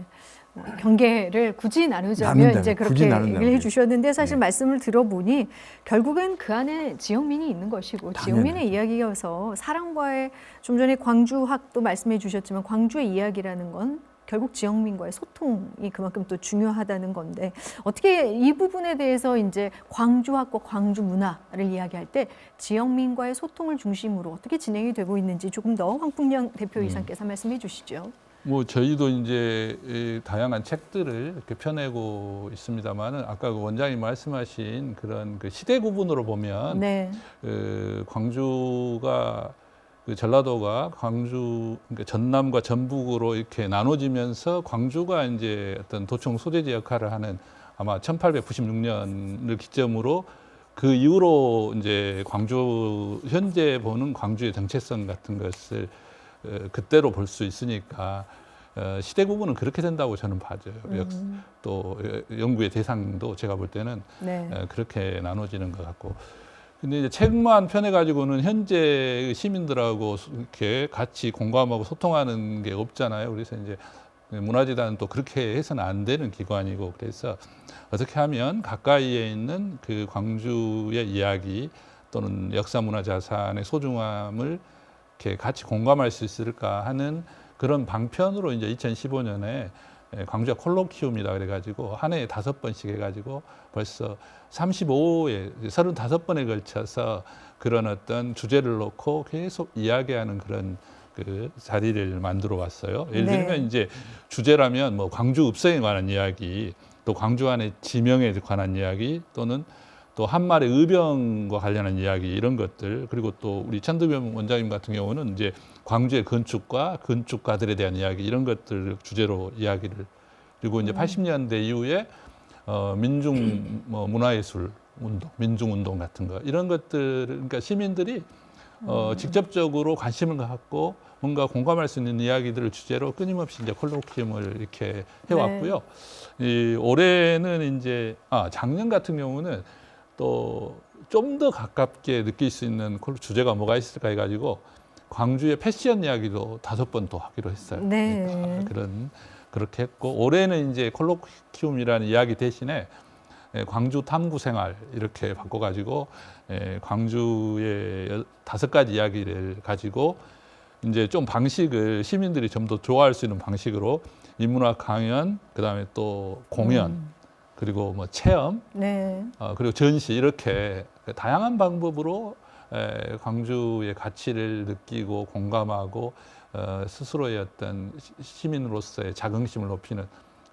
경계를 굳이 나누자면 나눈다면, 이제 굳이 그렇게 나눈다면. 얘기를 해주셨는데, 사실 네. 말씀을 들어보니 결국엔 그 안에 지역민이 있는 것이고, 지역민의 이야기여서 사람과의, 좀 전에 광주학도 말씀해 주셨지만 광주의 이야기라는 건 결국 지역민과의 소통이 그만큼 또 중요하다는 건데, 어떻게 이 부분에 대해서 이제 광주학과 광주 문화를 이야기할 때 지역민과의 소통을 중심으로 어떻게 진행이 되고 있는지 조금 더 황풍령 대표이사께서 말씀해 주시죠. 뭐 저희도 이제 이 다양한 책들을 이렇게 펴내고 있습니다만은, 아까 그 원장님 말씀하신 그런 그 시대 구분으로 보면 네. 광주가 그 전라도가 광주, 그러니까 전남과 전북으로 이렇게 나눠지면서 광주가 이제 어떤 도청 소재지 역할을 하는, 아마 1896년을 기점으로 그 이후로 이제 광주, 현재 보는 광주의 정체성 같은 것을 그때로 볼 수 있으니까 시대 구분은 그렇게 된다고 저는 봐져요. 또 연구의 대상도 제가 볼 때는 네. 그렇게 나눠지는 것 같고. 근데 이제 책만 펴내 가지고는 현재 시민들하고 이렇게 같이 공감하고 소통하는 게 없잖아요. 그래서 이제 문화재단은 또 그렇게 해서는 안 되는 기관이고, 그래서 어떻게 하면 가까이에 있는 그 광주의 이야기 또는 역사문화자산의 소중함을 이렇게 같이 공감할 수 있을까 하는 그런 방편으로 이제 2015년에 광주와 콜로키움이다 그래가지고 한 해에 5번씩 해가지고 벌써 35번에 걸쳐서 그런 어떤 주제를 놓고 계속 이야기하는 그런 그 자리를 만들어 왔어요. 예를 들면 네. 이제 주제라면 뭐 광주 읍성에 관한 이야기, 또 광주 안의 지명에 관한 이야기 또는 또 한말의 의병과 관련한 이야기 이런 것들 그리고 또 우리 천득명 원장님 같은 경우는 이제 광주의 건축과 건축가들에 대한 이야기 이런 것들 주제로 이야기를 그리고 이제 80년대 이후에 민중 문화예술 운동, 민중운동 같은 거 이런 것들 그러니까 시민들이 직접적으로 관심을 갖고 뭔가 공감할 수 있는 이야기들을 주제로 끊임없이 이제 콜로퀴움을 이렇게 해왔고요. 이 올해는 이제 작년 같은 경우는 또 좀 더 가깝게 느낄 수 있는 주제가 뭐가 있을까 해가지고 광주의 패션 이야기도 5번 더 하기로 했어요. 네. 그렇게 했고 올해는 이제 콜로퀴움이라는 이야기 대신에 광주 탐구 생활 이렇게 바꿔가지고 광주의 5가지 이야기를 가지고 이제 좀 방식을 시민들이 좀 더 좋아할 수 있는 방식으로 인문학 강연, 그다음에 또 공연, 그리고 뭐 체험, 네. 그리고 전시 이렇게 다양한 방법으로 광주의 가치를 느끼고 공감하고 스스로의 어떤 시민으로서의 자긍심을 높이는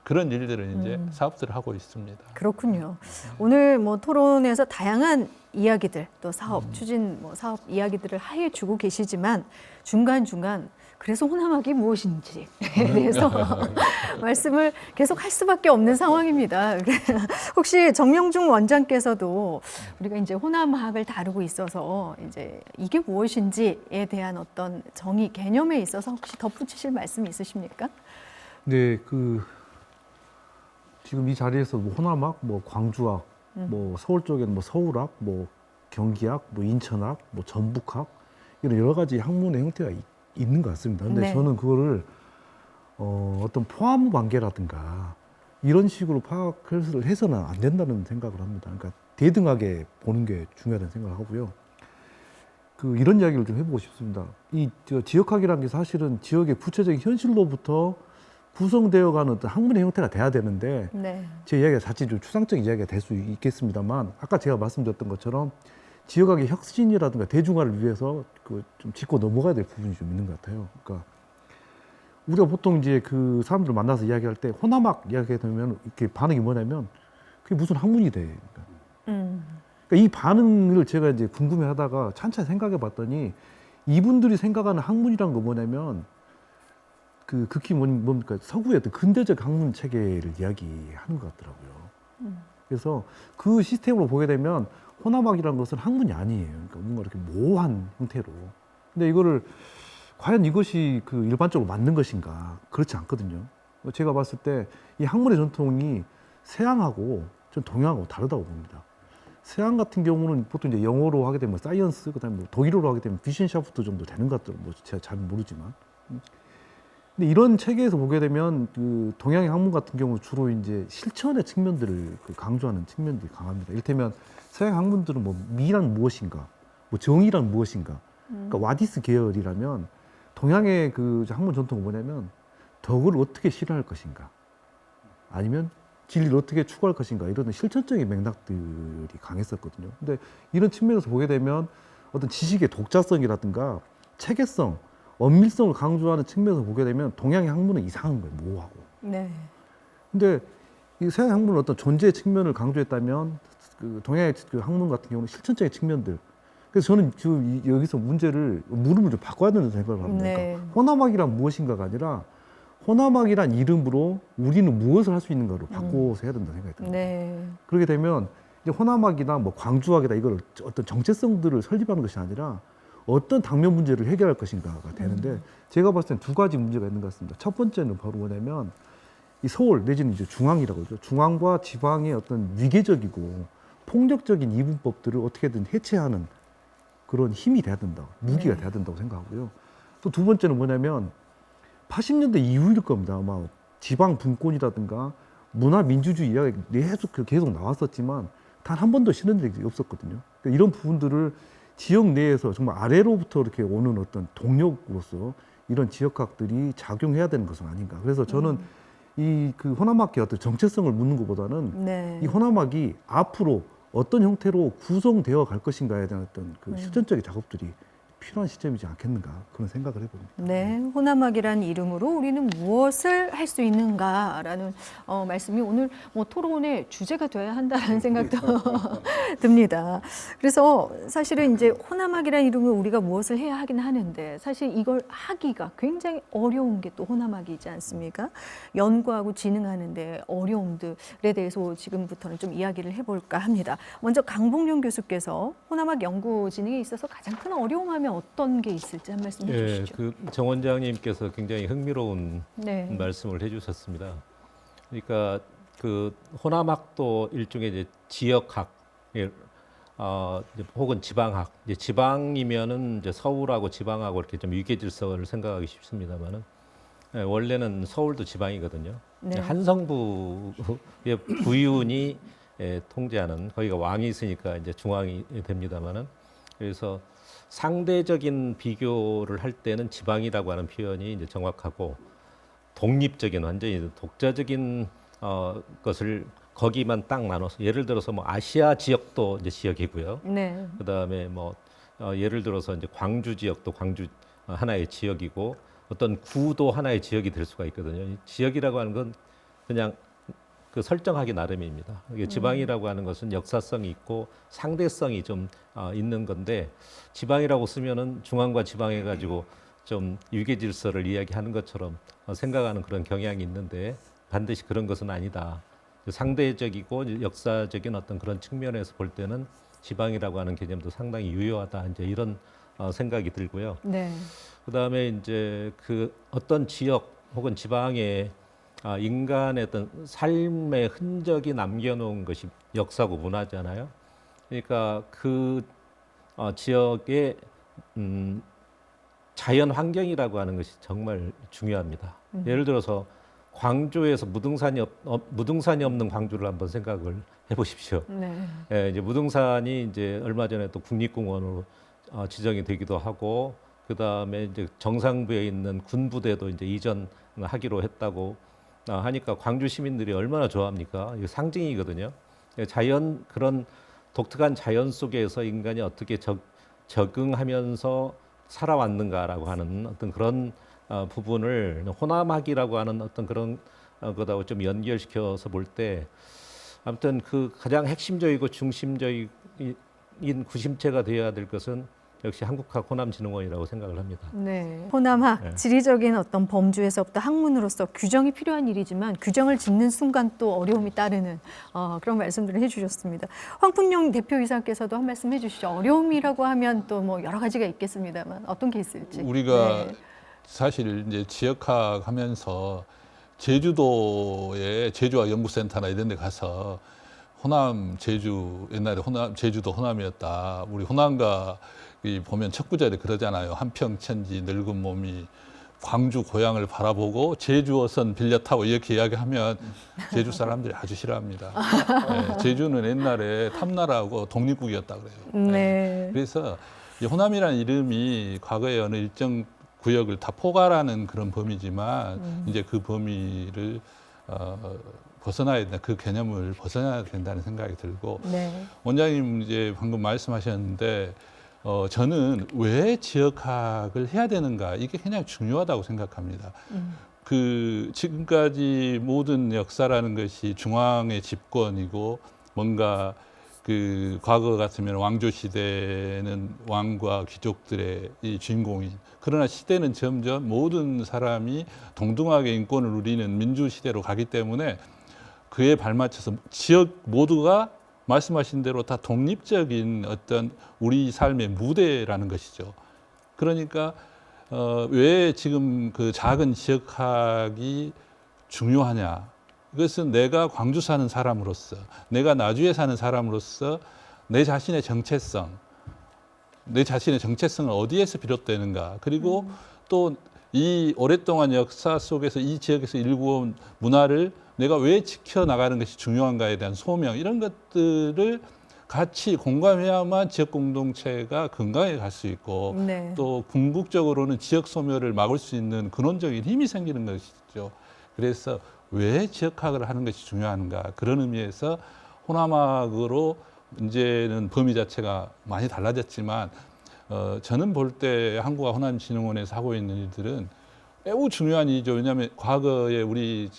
그런 일들을 이제 사업들을 하고 있습니다. 그렇군요. 오늘 뭐 토론에서 다양한 이야기들 또 사업 추진 뭐 사업 이야기들을 해주고 계시지만 중간중간 그래서 호남학이 무엇인지에 대해서 말씀을 계속 할 수밖에 없는 상황입니다. 혹시 정영중 원장께서도 우리가 이제 호남학을 다루고 있어서 이제 이게 무엇인지에 대한 어떤 정의 개념에 있어서 혹시 덧붙이실 말씀 있으십니까? 네, 지금 이 자리에서 뭐 호남학, 뭐 광주학, 뭐 서울 쪽에는 뭐 서울학, 뭐 경기학, 뭐 인천학, 뭐 전북학 이런 여러 가지 학문의 형태가 있는 것 같습니다. 근데 네. 저는 그거를 어떤 포함 관계라든가 이런 식으로 파악을 해서는 안 된다는 생각을 합니다. 그러니까 대등하게 보는 게 중요하다는 생각을 하고요. 이런 이야기를 좀 해보고 싶습니다. 지역학이라는 게 사실은 지역의 구체적인 현실로부터 구성되어가는 어떤 학문의 형태가 돼야 되는데 네. 제 이야기가 자칫 좀 추상적인 이야기가 될 수 있겠습니다만 아까 제가 말씀드렸던 것처럼 지역학의 혁신이라든가 대중화를 위해서 좀 짚고 넘어가야 될 부분이 좀 있는 것 같아요. 그러니까 우리가 보통 이제 그 사람들 만나서 이야기할 때 호남학 이야기가 되면 이렇게 반응이 뭐냐면 그게 무슨 학문이 돼. 그러니까 이 반응을 제가 이제 궁금해하다가 찬찬히 생각해봤더니 이분들이 생각하는 학문이란 거 뭐냐면 극히 뭡니까 서구의 어떤 근대적 학문 체계를 이야기하는 것 같더라고요. 그래서 그 시스템으로 보게 되면 호남학이라는 것은 학문이 아니에요. 그러니까 뭔가 이렇게 모호한 형태로. 근데 이거를 과연 이것이 일반적으로 맞는 것인가? 그렇지 않거든요. 제가 봤을 때 이 학문의 전통이 서양하고 좀 동양하고 다르다고 봅니다. 서양 같은 경우는 보통 이제 영어로 하게 되면 사이언스, 그다음에 뭐 독일어로 하게 되면 비신샤프트 정도 되는 것 같더라고요. 뭐 제가 잘 모르지만. 근데 이런 체계에서 보게 되면 동양의 학문 같은 경우 주로 이제 실천의 측면들을 강조하는 측면들이 강합니다. 이를테면 서양 학문들은 뭐 미란 무엇인가, 뭐 정의란 무엇인가. 그러니까 와디스 계열이라면 동양의 학문 전통은 뭐냐면 덕을 어떻게 실현할 것인가, 아니면 진리를 어떻게 추구할 것인가 이런 실천적인 맥락들이 강했었거든요. 근데 이런 측면에서 보게 되면 어떤 지식의 독자성이라든가 체계성, 엄밀성을 강조하는 측면에서 보게 되면 동양의 학문은 이상한 거예요. 모호하고. 네. 근데 이 서양 학문은 어떤 존재의 측면을 강조했다면 동양의 학문 같은 경우는 실천적인 측면들. 그래서 저는 여기서 물음을 좀 바꿔야 된다는 생각을 합니다. 네. 그러니까 호남학이란 무엇인가가 아니라 호남학이란 이름으로 우리는 무엇을 할 수 있는가로 바꿔서 해야 된다는 생각이 듭니다. 네. 그렇게 되면 이제 호남학이나 뭐 광주학이다 이걸 어떤 정체성들을 설립하는 것이 아니라 어떤 당면 문제를 해결할 것인가가 되는데 제가 봤을 땐 2가지 문제가 있는 것 같습니다. 첫 번째는 바로 뭐냐면 이 서울 내지는 이제 중앙이라고 그러죠. 중앙과 지방의 어떤 위계적이고 폭력적인 이분법들을 어떻게든 해체하는 그런 힘이 돼야 된다. 무기가 돼야 된다고 생각하고요. 또 2번째는 뭐냐면 80년대 이후일 겁니다. 아마 지방 분권이라든가 문화 민주주의 이야기가 계속 나왔었지만 단 한 번도 실현된 적이 없었거든요. 그러니까 이런 부분들을 지역 내에서 정말 아래로부터 이렇게 오는 어떤 동력으로서 이런 지역학들이 작용해야 되는 것은 아닌가. 그래서 저는 이 호남학의 어떤 정체성을 묻는 것보다는 네. 이 호남학이 앞으로 어떤 형태로 구성되어 갈 것인가에 대한 어떤 실천적인 작업들이 필요한 시점이지 않겠는가 그런 생각을 해봅니다. 네, 호남학이라는 이름으로 우리는 무엇을 할 수 있는가라는 말씀이 오늘 뭐 토론의 주제가 돼야 한다는 생각도 듭니다. 그래서 사실은 이제 호남학이라는 이름으로 우리가 무엇을 해야 하긴 하는데 사실 이걸 하기가 굉장히 어려운 게 또 호남학이지 않습니까? 연구하고 진흥하는데 어려움들에 대해서 지금부터는 좀 이야기를 해볼까 합니다. 먼저 강봉룡 교수께서 호남학 연구 진흥에 있어서 가장 큰 어려움하면 어떤 게 있을지 한 말씀 해주시죠. 그 정 원장님께서 굉장히 흥미로운 네. 말씀을 해주셨습니다. 그러니까 그 호남학도 일종의 이제 지역학, 이제 혹은 지방학. 이제 지방이면은 이제 서울하고 지방하고 이렇게 좀 위계 질서를 생각하기 쉽습니다만은 원래는 서울도 지방이거든요. 네. 한성부의 부윤이 통제하는 거기가 왕이 있으니까 이제 중앙이 됩니다만은 그래서 상대적인 비교를 할 때는 지방이라고 하는 표현이 이제 정확하고 독립적인 완전히 독자적인 것을 거기만 딱 나눠서 예를 들어서 뭐 아시아 지역도 이제 지역이고요. 네. 그다음에 뭐 예를 들어서 이제 광주 지역도 광주 하나의 지역이고 어떤 구도 하나의 지역이 될 수가 있거든요. 이 지역이라고 하는 건 그냥 그 설정하기 나름입니다. 이게 지방이라고 하는 것은 역사성이 있고 상대성이 좀 있는 건데 지방이라고 쓰면은 중앙과 지방해 가지고 좀 위계 질서를 이야기하는 것처럼 생각하는 그런 경향이 있는데 반드시 그런 것은 아니다. 상대적이고 역사적인 어떤 그런 측면에서 볼 때는 지방이라고 하는 개념도 상당히 유효하다. 이제 이런 생각이 들고요. 네. 그다음에 이제 그 어떤 지역 혹은 지방에 인간의 어떤 삶의 흔적이 남겨놓은 것이 역사고 문화잖아요. 그러니까 그 지역의 자연 환경이라고 하는 것이 정말 중요합니다. 예를 들어서 광주에서 무등산이 없는 광주를 한번 생각을 해보십시오. 네. 예, 이제 무등산이 이제 얼마 전에 또 국립공원으로 지정이 되기도 하고 그 다음에 이제 정상부에 있는 군부대도 이제 이전하기로 했다고 하니까 광주 시민들이 얼마나 좋아합니까? 이거 상징이거든요. 자연 그런 독특한 자연 속에서 인간이 어떻게 적응하면서 살아왔는가라고 하는 어떤 그런 부분을 호남학이라고 하는 어떤 그런 것하고 좀 연결시켜서 볼 때 아무튼 그 가장 핵심적이고 중심적인 구심체가 되어야 될 것은 역시 한국학 호남진흥원이라고 생각을 합니다. 네. 호남학, 네. 지리적인 어떤 범주에서부터 학문으로서 규정이 필요한 일이지만 규정을 짓는 순간 또 어려움이 따르는 그런 말씀들을 해주셨습니다. 황풍용 대표이사께서도 한 말씀 해주시죠. 어려움이라고 하면 또 뭐 여러 가지가 있겠습니다만 어떤 게 있을지. 우리가 네. 사실 이제 지역학 하면서 제주도의 제주화 연구센터나 이런 데 가서 호남 제주 옛날에 호남 제주도 호남이었다. 우리 호남가 보면 첫 구절에 그러잖아요. 한평천지 늙은 몸이 광주 고향을 바라보고 제주어선 빌려 타고 이렇게 이야기하면 제주 사람들이 아주 싫어합니다. 네, 제주는 옛날에 탐나라고 독립국이었다 그래요. 네. 그래서 이 호남이라는 이름이 과거에 어느 일정 구역을 다 포괄하는 그런 범위지만 이제 그 범위를 벗어나야 된다. 그 개념을 벗어나야 된다는 생각이 들고 네. 원장님 이제 방금 말씀하셨는데 저는 왜 지역학을 해야 되는가 이게 굉장히 중요하다고 생각합니다. 그 지금까지 모든 역사라는 것이 중앙의 집권이고 뭔가 그 과거 같으면 왕조 시대는 왕과 귀족들의 이 주인공인 그러나 시대는 점점 모든 사람이 동등하게 인권을 누리는 민주 시대로 가기 때문에 그에 발맞춰서 지역 모두가 말씀하신 대로 다 독립적인 어떤 우리 삶의 무대라는 것이죠. 그러니까 왜 지금 그 작은 지역학이 중요하냐? 이것은 내가 광주 사는 사람으로서, 내가 나주에 사는 사람으로서 내 자신의 정체성, 내 자신의 정체성은 어디에서 비롯되는가? 그리고 또 이 오랫동안 역사 속에서 이 지역에서 일구어온 문화를 내가 왜 지켜나가는 것이 중요한가에 대한 소명 이런 것들을 같이 공감해야만 지역 공동체가 건강하게 갈 수 있고 네. 또 궁극적으로는 지역 소멸을 막을 수 있는 근원적인 힘이 생기는 것이죠. 그래서 왜 지역학을 하는 것이 중요한가 그런 의미에서 호남학으로 이제는 범위 자체가 많이 달라졌지만 저는 볼 때 한국과 호남진흥원에서 하고 있는 일들은 매우 중요한 일이죠. 왜냐하면 과거에 우리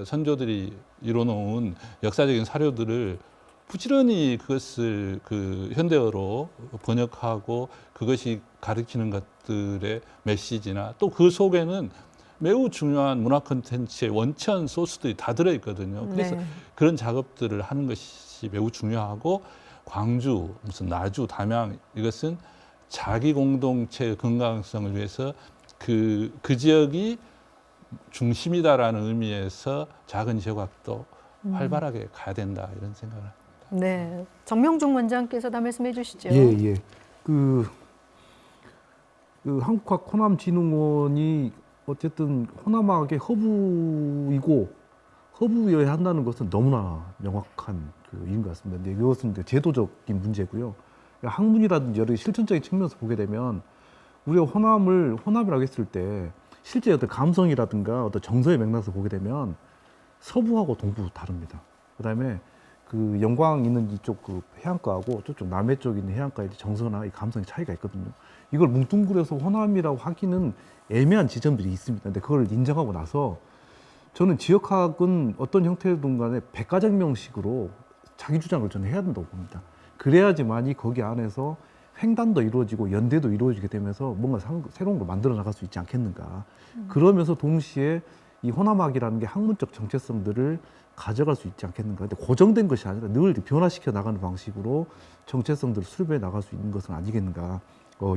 선조들이 이뤄놓은 역사적인 사료들을 부지런히 그것을 그 현대어로 번역하고 그것이 가리키는 것들의 메시지나 또 그 속에는 매우 중요한 문화 콘텐츠의 원천 소스들이 다 들어있거든요. 그래서 네. 그런 작업들을 하는 것이 매우 중요하고 광주, 무슨 나주, 담양 이것은 자기 공동체의 건강성을 위해서 그 지역이 중심이다라는 의미에서 작은 지역학도 활발하게 가야 된다 이런 생각을 합니다. 네. 정명중 원장께서 다 말씀해 주시죠. 예, 예. 그 한국학 호남진흥원이 어쨌든 호남학의 허브이고 허브여야 한다는 것은 너무나 명확한 그 일인 것 같습니다. 근데 이것은 이제 제도적인 문제고요. 그러니까 학문이라든지 여러 실천적인 측면에서 보게 되면 우리가 호남이라고 했을 때 실제 어떤 감성이라든가 어떤 정서의 맥락에서 보게 되면 서부하고 동부 다릅니다. 그다음에 그 영광 있는 이쪽 그 해안가하고 저쪽 남해 쪽 있는 해안가의 정서나 이 감성의 차이가 있거든요. 이걸 뭉뚱그려서 호남이라고 하기는 애매한 지점들이 있습니다. 근데 그걸 인정하고 나서 저는 지역학은 어떤 형태든 간에 백가쟁명식으로 자기 주장을 저는 해야 된다고 봅니다. 그래야지만이 거기 안에서 횡단도 이루어지고 연대도 이루어지게 되면서 뭔가 새로운 걸 만들어 나갈 수 있지 않겠는가. 그러면서 동시에 이 호남학이라는 게 학문적 정체성들을 가져갈 수 있지 않겠는가. 근데 고정된 것이 아니라 늘 변화시켜 나가는 방식으로 정체성들을 수립해 나갈 수 있는 것은 아니겠는가.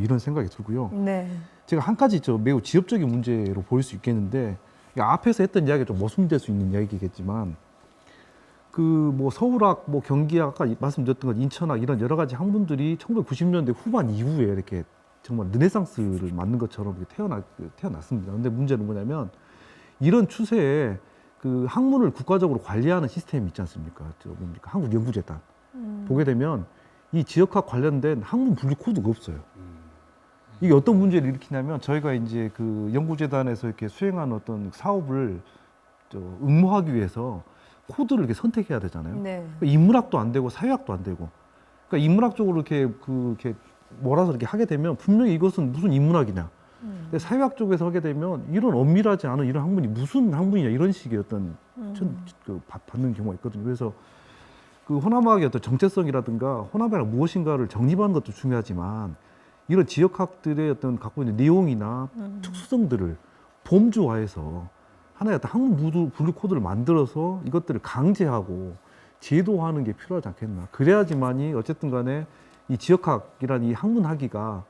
이런 생각이 들고요. 네. 제가 한 가지 매우 지엽적인 문제로 보일 수 있겠는데 앞에서 했던 이야기가 좀 모순될 수 있는 이야기겠지만 그 뭐 서울학, 뭐 경기학, 아까 말씀드렸던 것 인천학 이런 여러 가지 학문들이 1990년대 후반 이후에 이렇게 정말 르네상스를 맞는 것처럼 이렇게 태어났습니다. 근데 문제는 뭐냐면 이런 추세에 그 학문을 국가적으로 관리하는 시스템이 있지 않습니까? 뭡니까? 한국연구재단. 보게 되면 이 지역학 관련된 학문 분류 코드가 없어요. 이게 어떤 문제를 일으키냐면 저희가 이제 그 연구재단에서 이렇게 수행하는 어떤 사업을 응모하기 위해서 코드를 이렇게 선택해야 되잖아요. 네. 그러니까 인문학도 안 되고 사회학도 안 되고. 그러니까 인문학 쪽으로 이렇게 몰아서 이렇게 하게 되면 분명히 이것은 무슨 인문학이냐. 근데 사회학 쪽에서 하게 되면 이런 엄밀하지 않은 이런 학문이 무슨 학문이냐 이런 식의 어떤 받는 경우가 있거든요. 그래서 그 호남학의 어떤 정체성이라든가 호남학이 무엇인가를 정립하는 것도 중요하지만 이런 지역학들의 어떤 갖고 있는 내용이나 특수성들을 범주화해서 하나의 어떤 학문 분류 코드를 만들어서 이것들을 강제하고 제도화하는 게 필요하지 않겠나. 그래야지만이 어쨌든 간에 이 지역학이라는 이 학문학위가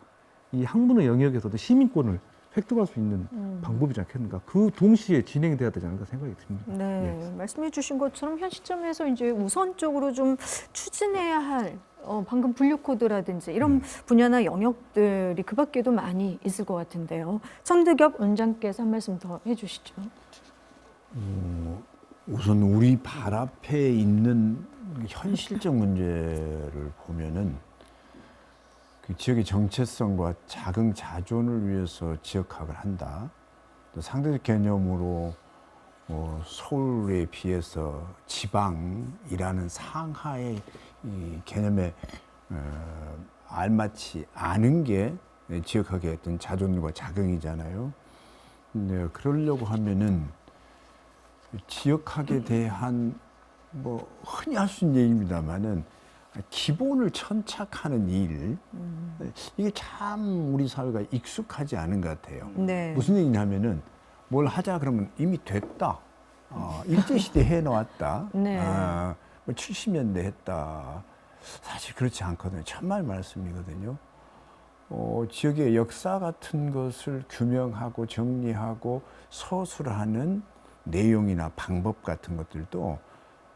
이 학문의 영역에서도 시민권을 획득할 수 있는 방법이지 않겠는가. 그 동시에 진행돼야 되지 않을까 생각이 듭니다. 네, 예. 말씀해 주신 것처럼 현 시점에서 이제 우선적으로 좀 추진해야 할 방금 분류 코드라든지 이런 분야나 영역들이 그 밖에도 많이 있을 것 같은데요. 천득엽 원장께서 한 말씀 더 해주시죠. 우선 우리 발 앞에 있는 현실적 문제를 보면은 그 지역의 정체성과 자긍자존을 위해서 지역학을 한다. 또 상대적 개념으로 서울에 비해서 지방이라는 상하의 이 개념에 알맞지 않은 게 지역학의 어떤 자존과 자긍이잖아요. 근데 그러려고 하면은 지역학에 대한 뭐 흔히 할 수 있는 얘기입니다만은 기본을 천착하는 일, 이게 참 우리 사회가 익숙하지 않은 것 같아요. 네. 무슨 얘기냐면은 뭘 하자 그러면 이미 됐다. 일제시대 해놓았다. 네. 뭐 70년대 했다. 사실 그렇지 않거든요. 참말 말씀이거든요. 지역의 역사 같은 것을 규명하고 정리하고 서술하는 내용이나 방법 같은 것들도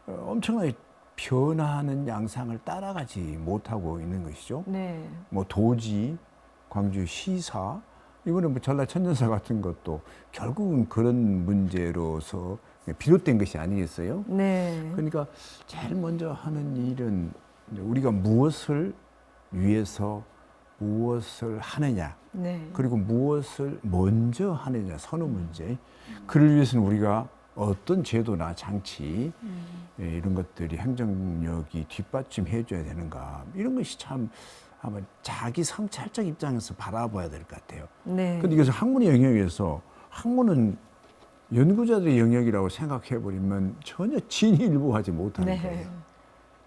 엄청나게 변화하는 양상을 따라가지 못하고 있는 것이죠. 네. 뭐 도지, 광주 시사, 이번에 뭐 전라 천년사 같은 것도 결국은 그런 문제로서 비롯된 것이 아니겠어요? 네. 그러니까 제일 먼저 하는 일은 우리가 무엇을 위해서 무엇을 하느냐, 네. 그리고 무엇을 먼저 하느냐, 선호 문제. 그를 위해서는 우리가 어떤 제도나 장치 이런 것들이 행정력이 뒷받침해 줘야 되는가 이런 것이 참 한번 자기 성찰적 입장에서 바라봐야 될 것 같아요. 네. 근데 이것을 학문의 영역에서 학문은 연구자들의 영역이라고 생각해 버리면 전혀 진일보하지 못하는 네. 거예요.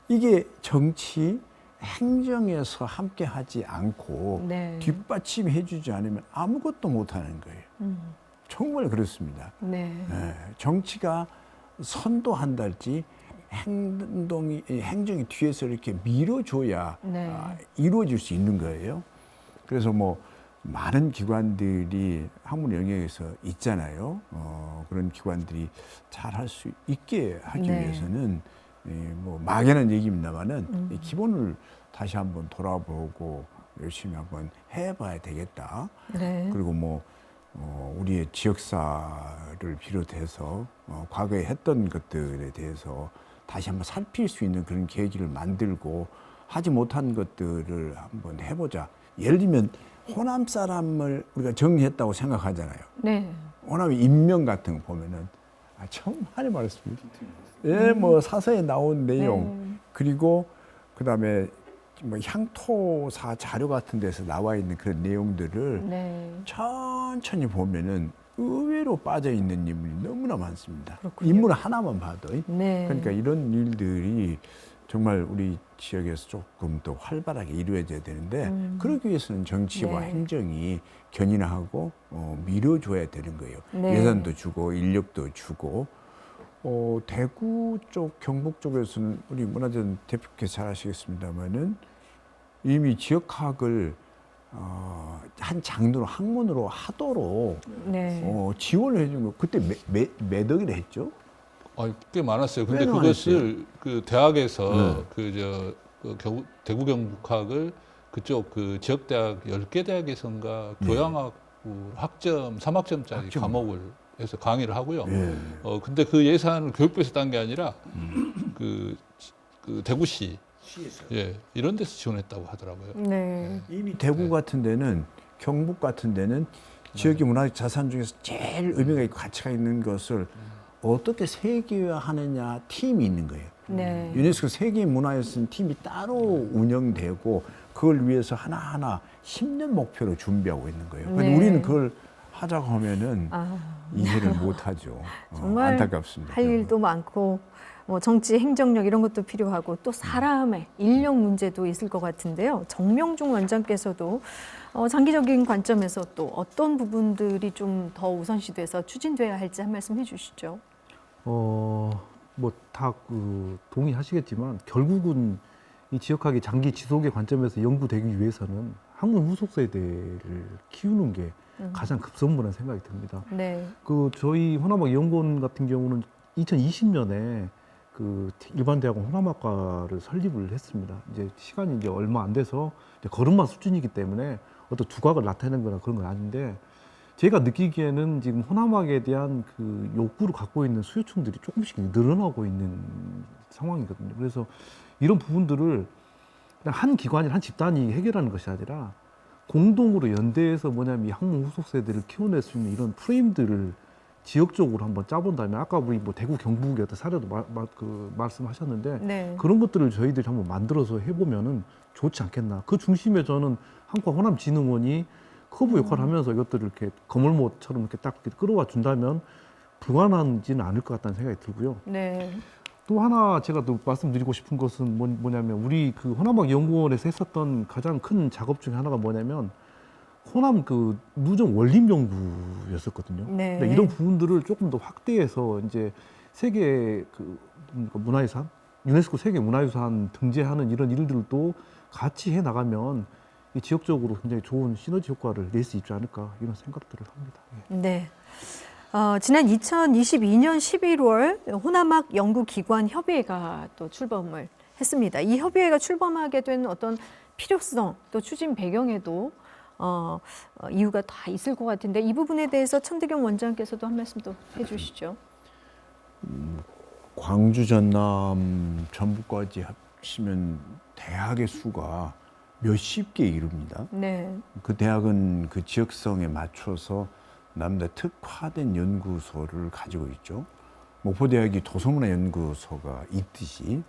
이게 정치, 행정에서 함께 하지 않고 네. 뒷받침해 주지 않으면 아무것도 못하는 거예요. 정말 그렇습니다. 네. 네, 정치가 선도한달지 행정이 뒤에서 이렇게 밀어줘야 네. 이루어질 수 있는 거예요. 그래서 뭐 많은 기관들이 학문 영역에서 있잖아요. 그런 기관들이 잘 할 수 있게 하기 네. 위해서는 뭐 막연한 얘기입니다만은 이 기본을 다시 한번 돌아보고 열심히 한번 해봐야 되겠다. 네. 그리고 뭐 우리의 지역사를 비롯해서 과거에 했던 것들에 대해서 다시 한번 살필 수 있는 그런 계기를 만들고 하지 못한 것들을 한번 해보자. 예를 들면 호남 사람을 우리가 정리했다고 생각하잖아요. 네. 호남의 인명 같은 거 보면은 정말 많습니다. 예, 뭐 사서에 나온 내용 네. 그리고 그다음에 뭐 향토사 자료 같은 데서 나와 있는 그런 내용들을 네. 천천히 보면은 의외로 빠져 있는 인물이 너무나 많습니다. 그렇군요. 인물 하나만 봐도. 네. 그러니까 이런 일들이 정말 우리 지역에서 조금 더 활발하게 이루어져야 되는데 그러기 위해서는 정치와 네. 행정이 견인하고 밀어줘야 되는 거예요. 네. 예산도 주고 인력도 주고 대구 쪽 경북 쪽에서는 우리 문화재는 대표께서 잘 아시겠습니다만은 이미 지역학을 한 장르로 학문으로 하도록 네. 지원을 해준 거 그때 몇 억이나 했죠? 꽤 많았어요. 근데 꽤 그것을 그 대학에서 네. 대구 경북학을 그쪽 그 지역 대학 10개 대학에선가 교양학 학점 3학점짜리 학점. 과목을 해서 강의를 하고요. 예. 근데 그 예산을 교육부에서 딴 게 아니라 그 대구시 이런 데서 지원했다고 하더라고요. 네. 이미 대구 같은 데는 경북 같은 데는 지역의 문화 자산 중에서 제일 의미가 있고 가치가 있는 것을 어떻게 세계화하느냐 팀이 있는 거예요. 네. 유네스코 세계 문화에 쓴 팀이 따로 운영되고 그걸 위해서 하나하나 10년 목표로 준비하고 있는 거예요. 근데 네. 우리는 그걸 하자고 하면은 아, 이해를 못 하죠. 정말 안타깝습니다. 할 일도 많고 뭐 정치 행정력 이런 것도 필요하고 또 사람의 인력 문제도 있을 것 같은데요. 정명중 원장께서도 장기적인 관점에서 또 어떤 부분들이 좀 더 우선시돼서 추진돼야 할지 한 말씀 해주시죠. 뭐 다 동의하시겠지만 결국은 이 지역학의 장기 지속의 관점에서 연구되기 위해서는 학문 후속 세대를 키우는 게 가장 급선무라는 생각이 듭니다. 네. 저희 호남학 연구원 같은 경우는 2020년에 그 일반대학원 호남학과를 설립을 했습니다. 이제 시간이 이제 얼마 안 돼서 이제 걸음마 수준이기 때문에 어떤 두각을 나타내는 거나 그런 건 아닌데 제가 느끼기에는 지금 호남학에 대한 그 욕구를 갖고 있는 수요층들이 조금씩 늘어나고 있는 상황이거든요. 그래서 이런 부분들을 그냥 한 기관이 한 집단이 해결하는 것이 아니라 공동으로 연대해서 뭐냐면 이 학문 후속 세대를 키워낼 수 있는 이런 프레임들을 지역적으로 한번 짜본다면 아까 우리 뭐 대구 경북의 어떤 사례도 말씀하셨는데 네. 그런 것들을 저희들이 한번 만들어서 해보면은 좋지 않겠나. 그 중심에 저는 한과 호남진흥원이 커브 역할을 하면서 이것들을 이렇게 거물못처럼 이렇게 딱 끌어와 준다면 불가능하지는 않을 것 같다는 생각이 들고요. 네. 또 하나 제가 또 말씀드리고 싶은 것은 뭐냐면 우리 그 호남학 연구원에서 했었던 가장 큰 작업 중에 하나가 뭐냐면 호남 그 누적 원림 연구였었거든요. 네. 근데 이런 부분들을 조금 더 확대해서 이제 세계 그 문화유산, 유네스코 세계 문화유산 등재하는 이런 일들도 같이 해 나가면 이 지역적으로 굉장히 좋은 시너지 효과를 낼 수 있지 않을까 이런 생각들을 합니다. 예. 네. 지난 2022년 11월 호남학 연구기관 협의회가 또 출범을 했습니다. 이 협의회가 출범하게 된 어떤 필요성 또 추진 배경에도 이유가 다 있을 것 같은데 이 부분에 대해서 천득영 원장께서도 한 말씀 또 해주시죠. 광주, 전남, 전북까지 합치면 대학의 수가 몇십 개 이릅니다. 네. 그 대학은 그 지역성에 맞춰서 남다 특화된 연구소를 가지고 있죠. 목포대학이 도서문화연구소가 있듯이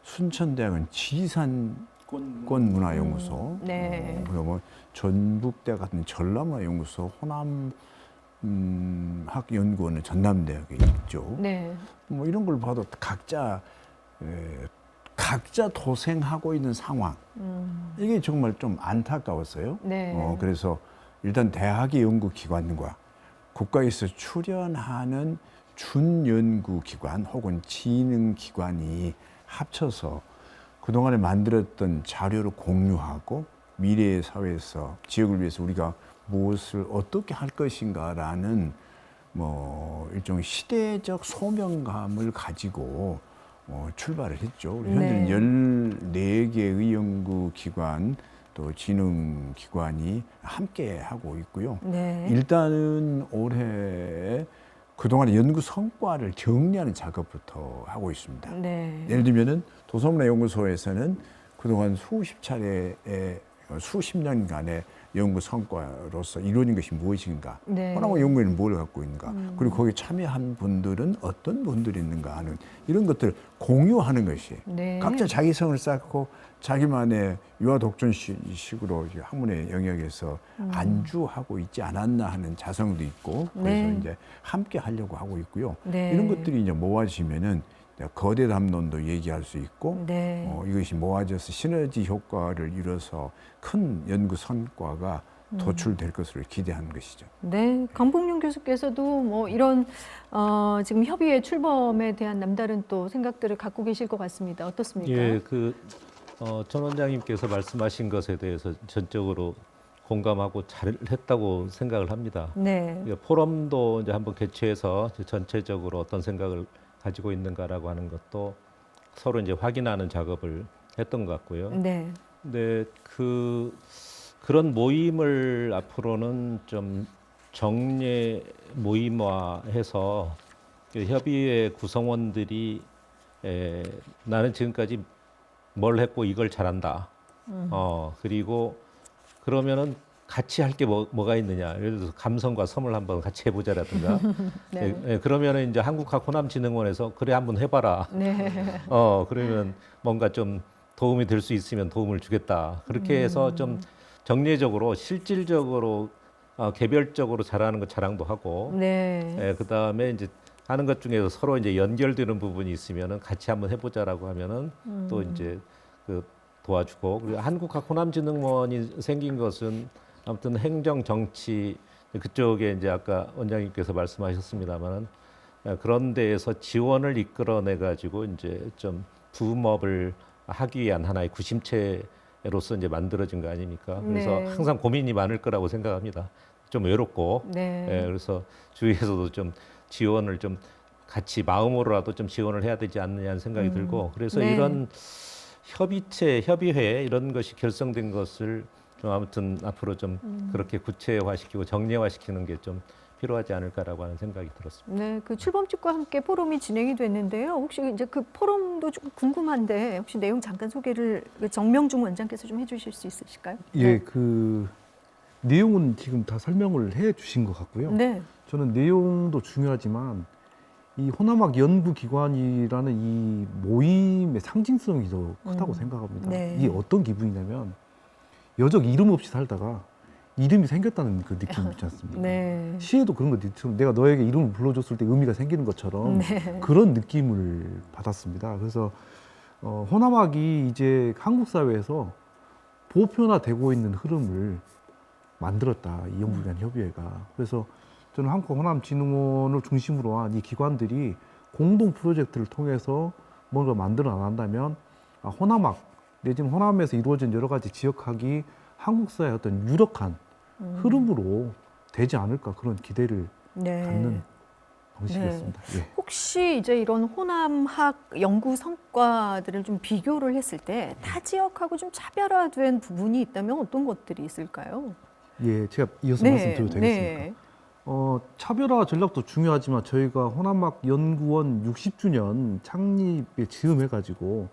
순천대학은 지산권문화연구소, 네. 그리고 뭐 전북대 같은 전라문화연구소, 호남학연구원은 전남대학에 있죠. 네. 뭐 이런 걸 봐도 각자 도생하고 있는 상황, 이게 정말 좀 안타까웠어요. 네. 그래서 일단 대학의 연구기관과 국가에서 출연하는 준연구기관 혹은 진흥기관이 합쳐서 그동안에 만들었던 자료를 공유하고 미래의 사회에서 지역을 위해서 우리가 무엇을 어떻게 할 것인가라는 뭐 일종의 시대적 소명감을 가지고 출발을 했죠. 현재는 14개의 연구기관 또 진흥기관이 함께 하고 있고요. 네. 일단은 올해 그동안의 연구 성과를 정리하는 작업부터 하고 있습니다. 네. 예를 들면은 도서문화연구소에서는 그동안 수십 년간의 연구 성과로서 이루어진 것이 무엇인가, 네. 호남학 연구에는 뭘 갖고 있는가, 그리고 거기에 참여한 분들은 어떤 분들이 있는가 하는 이런 것들을 공유하는 것이 네. 각자 자기 성을 쌓고 자기만의 유아 독존식으로 학문의 영역에서 안주하고 있지 않았나 하는 자성도 있고 그래서 네. 이제 함께 하려고 하고 있고요. 네. 이런 것들이 이제 모아지면은 거대 담론도 얘기할 수 있고 네. 이것이 모아져서 시너지 효과를 이뤄서 큰 연구 성과가 도출될 것으로 기대하는 것이죠. 네, 강봉용 교수께서도 뭐 이런 지금 협의회 출범에 대한 남다른 또 생각들을 갖고 계실 것 같습니다. 어떻습니까? 예, 전 원장님께서 말씀하신 것에 대해서 전적으로 공감하고 잘했다고 생각을 합니다. 네. 포럼도 이제 한번 개최해서 전체적으로 어떤 생각을 가지고 있는가라고 하는 것도 서로 이제 확인하는 작업을 했던 것 같고요. 네. 근데 그런 모임을 앞으로는 좀 정례 모임화해서 협의회 구성원들이 나는 지금까지 뭘 했고 이걸 잘한다. 그리고 그러면은 같이 할 게 뭐가 있느냐. 예를 들어서 감성과 섬을 한번 같이 해보자라든가. 네. 그러면은 이제 한국학 호남진흥원에서 그래 한번 해봐라. 네. 그러면 뭔가 좀 도움이 될 수 있으면 도움을 주겠다. 그렇게 해서 좀 정례적으로 실질적으로 개별적으로 잘하는 거 자랑도 하고, 네. 그 다음에 이제 하는 것 중에서 서로 이제 연결되는 부분이 있으면은 같이 한번 해보자라고 하면은 또 이제 도와주고, 그리고 한국학 호남진흥원이 생긴 것은 아무튼 행정 정치 그쪽에 이제 아까 원장님께서 말씀하셨습니다만은 그런 데에서 지원을 이끌어내 가지고 이제 좀 부업을 하기 위한 하나의 구심체로서 이제 만들어진 거 아닙니까? 그래서 네. 항상 고민이 많을 거라고 생각합니다. 좀 외롭고, 네. 그래서 주위에서도 좀 지원을 좀 같이 마음으로라도 좀 지원을 해야 되지 않느냐는 생각이 들고, 그래서 네. 이런 협의체, 협의회 이런 것이 결성된 것을 좀 아무튼 앞으로 좀 그렇게 구체화시키고 정례화시키는 게 좀 필요하지 않을까라고 하는 생각이 들었습니다. 네, 그 출범식과 함께 포럼이 진행이 됐는데요. 혹시 이제 그 포럼도 좀 궁금한데 혹시 내용 잠깐 소개를 정명중 원장께서 좀 해주실 수 있으실까요? 예, 그 내용은 지금 다 설명을 해 주신 것 같고요. 네. 저는 내용도 중요하지만 이 호남학 연구기관이라는 이 모임의 상징성이 더 크다고 생각합니다. 네. 이게 어떤 기분이냐면 여적 이름 없이 살다가 이름이 생겼다는 그 느낌 있지 않습니까? 네. 시에도 그런 거 있죠. 내가 너에게 이름을 불러줬을 때 의미가 생기는 것처럼 네. 그런 느낌을 받았습니다. 그래서 호남학이 이제 한국 사회에서 보편화되고 있는 흐름을 만들었다. 이 연구기관 협의회가. 그래서 저는 한국 호남진흥원을 중심으로 한 이 기관들이 공동 프로젝트를 통해서 뭔가 만들어 나간다면 호남학 내지는 호남에서 이루어진 여러 가지 지역학이 한국 사회의 어떤 유력한 흐름으로 되지 않을까 그런 기대를 네. 갖는 방식이었습니다. 예. 혹시 이제 이런 호남학 연구 성과들을 좀 비교를 했을 때 타 지역하고 좀 차별화된 부분이 있다면 어떤 것들이 있을까요? 예, 제가 이어서 말씀드려도 되겠습니까? 네. 차별화 전략도 중요하지만 저희가 호남학 연구원 60주년 창립에 즈음해가지고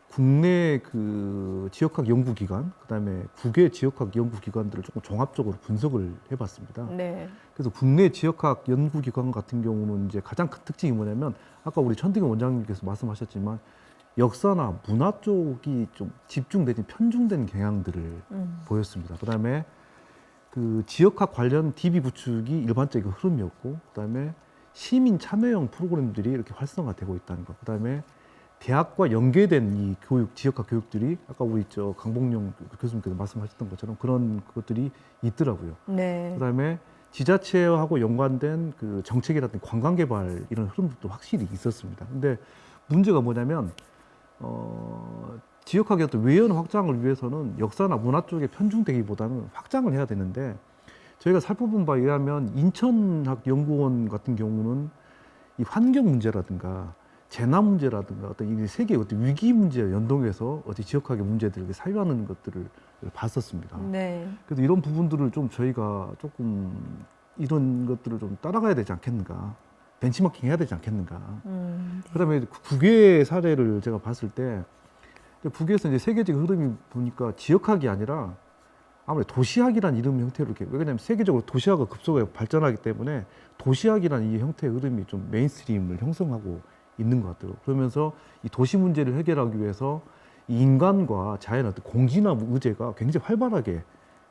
국내 그 지역학 연구기관, 그다음에 국외 지역학 연구기관들을 조금 종합적으로 분석을 해봤습니다. 네. 그래서 국내 지역학 연구기관 같은 경우는 이제 가장 큰 특징이 뭐냐면 아까 우리 천등현 원장님께서 말씀하셨지만 역사나 문화 쪽이 좀 집중되지 편중된 경향들을 보였습니다. 그다음에 그 지역학 관련 DB 구축이 일반적인 흐름이었고, 그다음에 시민 참여형 프로그램들이 이렇게 활성화되고 있다는 것. 그다음에 대학과 연계된 이 교육, 지역학 교육들이 아까 우리 저 강봉용 교수님께서 말씀하셨던 것처럼 그런 것들이 있더라고요. 네. 그다음에 지자체하고 연관된 그 정책이라든지 관광 개발 이런 흐름도 확실히 있었습니다. 근데 문제가 뭐냐면 지역학의 어떤 외연 확장을 위해서는 역사나 문화 쪽에 편중되기보다는 확장을 해야 되는데 저희가 살펴본 바에 의하면 인천학연구원 같은 경우는 이 환경 문제라든가 재난 문제라든가 어떤 이 세계의 어떤 위기 문제와 연동해서 어떤 지역학의 문제들을 사유하는 것들을 봤었습니다. 네. 그래서 이런 부분들을 좀 저희가 조금 이런 것들을 좀 따라가야 되지 않겠는가, 벤치마킹 해야 되지 않겠는가. 그다음에 국외 사례를 제가 봤을 때 북에서 이제 세계적 흐름이 보니까 지역학이 아니라 아무래도 도시학이라는 이름 형태로 이렇게, 왜냐하면 세계적으로 도시학은 급속하게 발전하기 때문에 도시학이라는 이 형태의 흐름이 좀 메인스트림을 형성하고 있는 것 같아요. 그러면서 이 도시 문제를 해결하기 위해서 이 인간과 자연의 어떤 공진화 의제가 굉장히 활발하게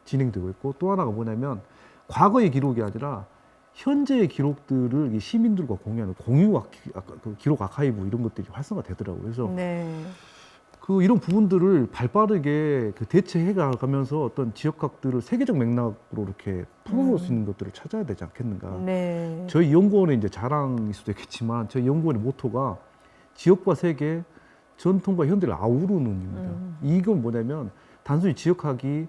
진행되고 있고, 또 하나가 뭐냐면 과거의 기록이 아니라 현재의 기록들을 이 시민들과 공유하는 공유 그 기록 아카이브 이런 것들이 활성화되더라고요. 그래서 네. 그 이런 부분들을 발빠르게 그 대처해 가면서 어떤 지역학들을 세계적 맥락으로 이렇게 풀어볼 수 있는 것들을 찾아야 되지 않겠는가. 네. 저희 연구원의 이제 자랑일 수도 있겠지만 저희 연구원의 모토가 지역과 세계, 전통과 현대를 아우르는 입니다. 이건 뭐냐면 단순히 지역학이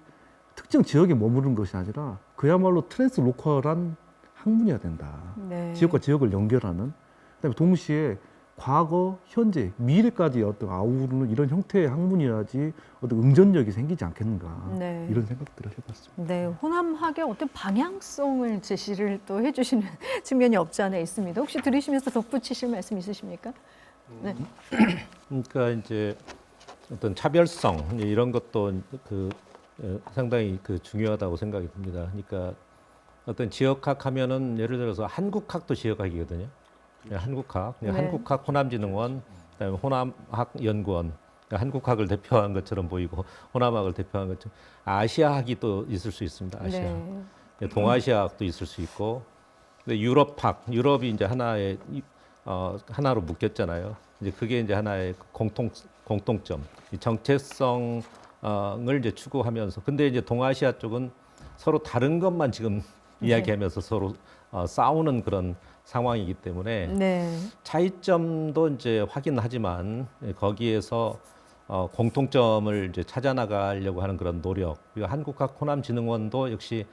특정 지역에 머무르는 것이 아니라 그야말로 트랜스 로컬한 학문이어야 된다. 네. 지역과 지역을 연결하는. 그다음에 동시에 과거, 현재, 미래까지 어떤 아우르는 이런 형태의 학문이어야지 어떤 응전력이 생기지 않겠는가. 네. 이런 생각들을 해봤습니다. 네, 호남학의 어떤 방향성을 제시를 또 해주시는 측면이 없지 않아 있습니다. 혹시 들으시면서 덧붙이실 말씀 있으십니까? 네. 그러니까 이제 어떤 차별성 이런 것도 상당히 중요하다고 생각이 듭니다. 그러니까 어떤 지역학 하면은 예를 들어서 한국학도 지역학이거든요. 한국학, 네. 한국학 호남진흥원, 그다음에 호남학연구원, 한국학을 대표한 것처럼 보이고 호남학을 대표한 것처럼 아시아학이 또 있을 수 있습니다. 아시아학, 네. 동아시아학도 있을 수 있고, 근데 유럽학, 유럽이 이제 하나의 하나로 묶였잖아요. 이제 그게 이제 하나의 공통점, 이 정체성을 이제 추구하면서, 근데 이제 동아시아 쪽은 서로 다른 것만 지금 이야기하면서 서로 싸우는 그런 상황이기 때문에 네. 차이점도 이제 확인하지만 거기에서 공통점을 이제 찾아 나가려고 하는 그런 노력. 그리고 한국학 호남진흥원도 역시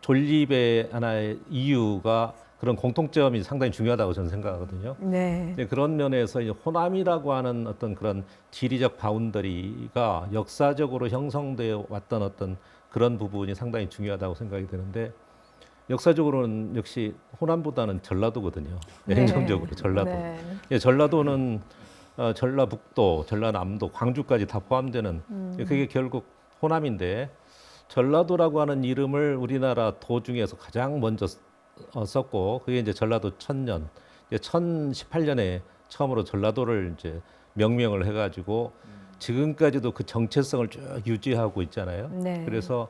존립의 하나의 이유가 그런 공통점이 상당히 중요하다고 저는 생각하거든요. 네. 그런 면에서 이제 호남이라고 하는 어떤 그런 지리적 바운더리가 역사적으로 형성되어 왔던 어떤 그런 부분이 상당히 중요하다고 생각이 드는데, 역사적으로는 역시 호남보다는 전라도거든요. 네. 행정적으로 전라도. 네. 예, 전라도는 전라북도, 전라남도, 광주까지 다 포함되는 그게 결국 호남인데, 전라도라고 하는 이름을 우리나라 도 중에서 가장 먼저 썼고, 그게 이제 전라도 천년, 1018년에 처음으로 전라도를 이제 명명을 해가지고 지금까지도 그 정체성을 쭉 유지하고 있잖아요. 네. 그래서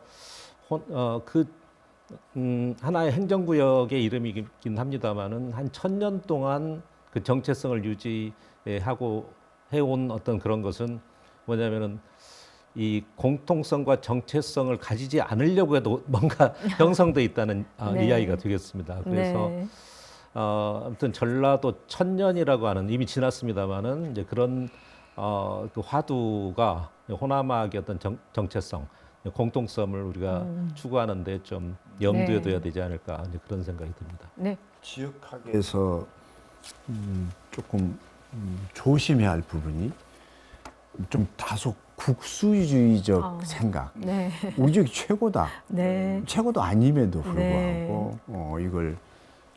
하나의 행정구역의 이름이긴 합니다만은 한 1000년 동안 그 정체성을 유지하고 해온 어떤 그런 것은 뭐냐면은 이 공통성과 정체성을 가지지 않으려고 해도 뭔가 형성돼 있다는 네. 이야기가 되겠습니다. 그래서 네. 아무튼 전라도 천년이라고 하는, 이미 지났습니다만은 이제 그런 그 화두가 호남학의 어떤 정체성, 공통성을 우리가 추구하는데 좀 염두에 네. 둬야 되지 않을까, 이제 그런 생각이 듭니다. 네. 지역학에서 조금 조심해야 할 부분이 좀 다소 국수주의적 생각. 네. 우리 지역이 최고다. 네. 최고도 아님에도 네. 불구하고 이걸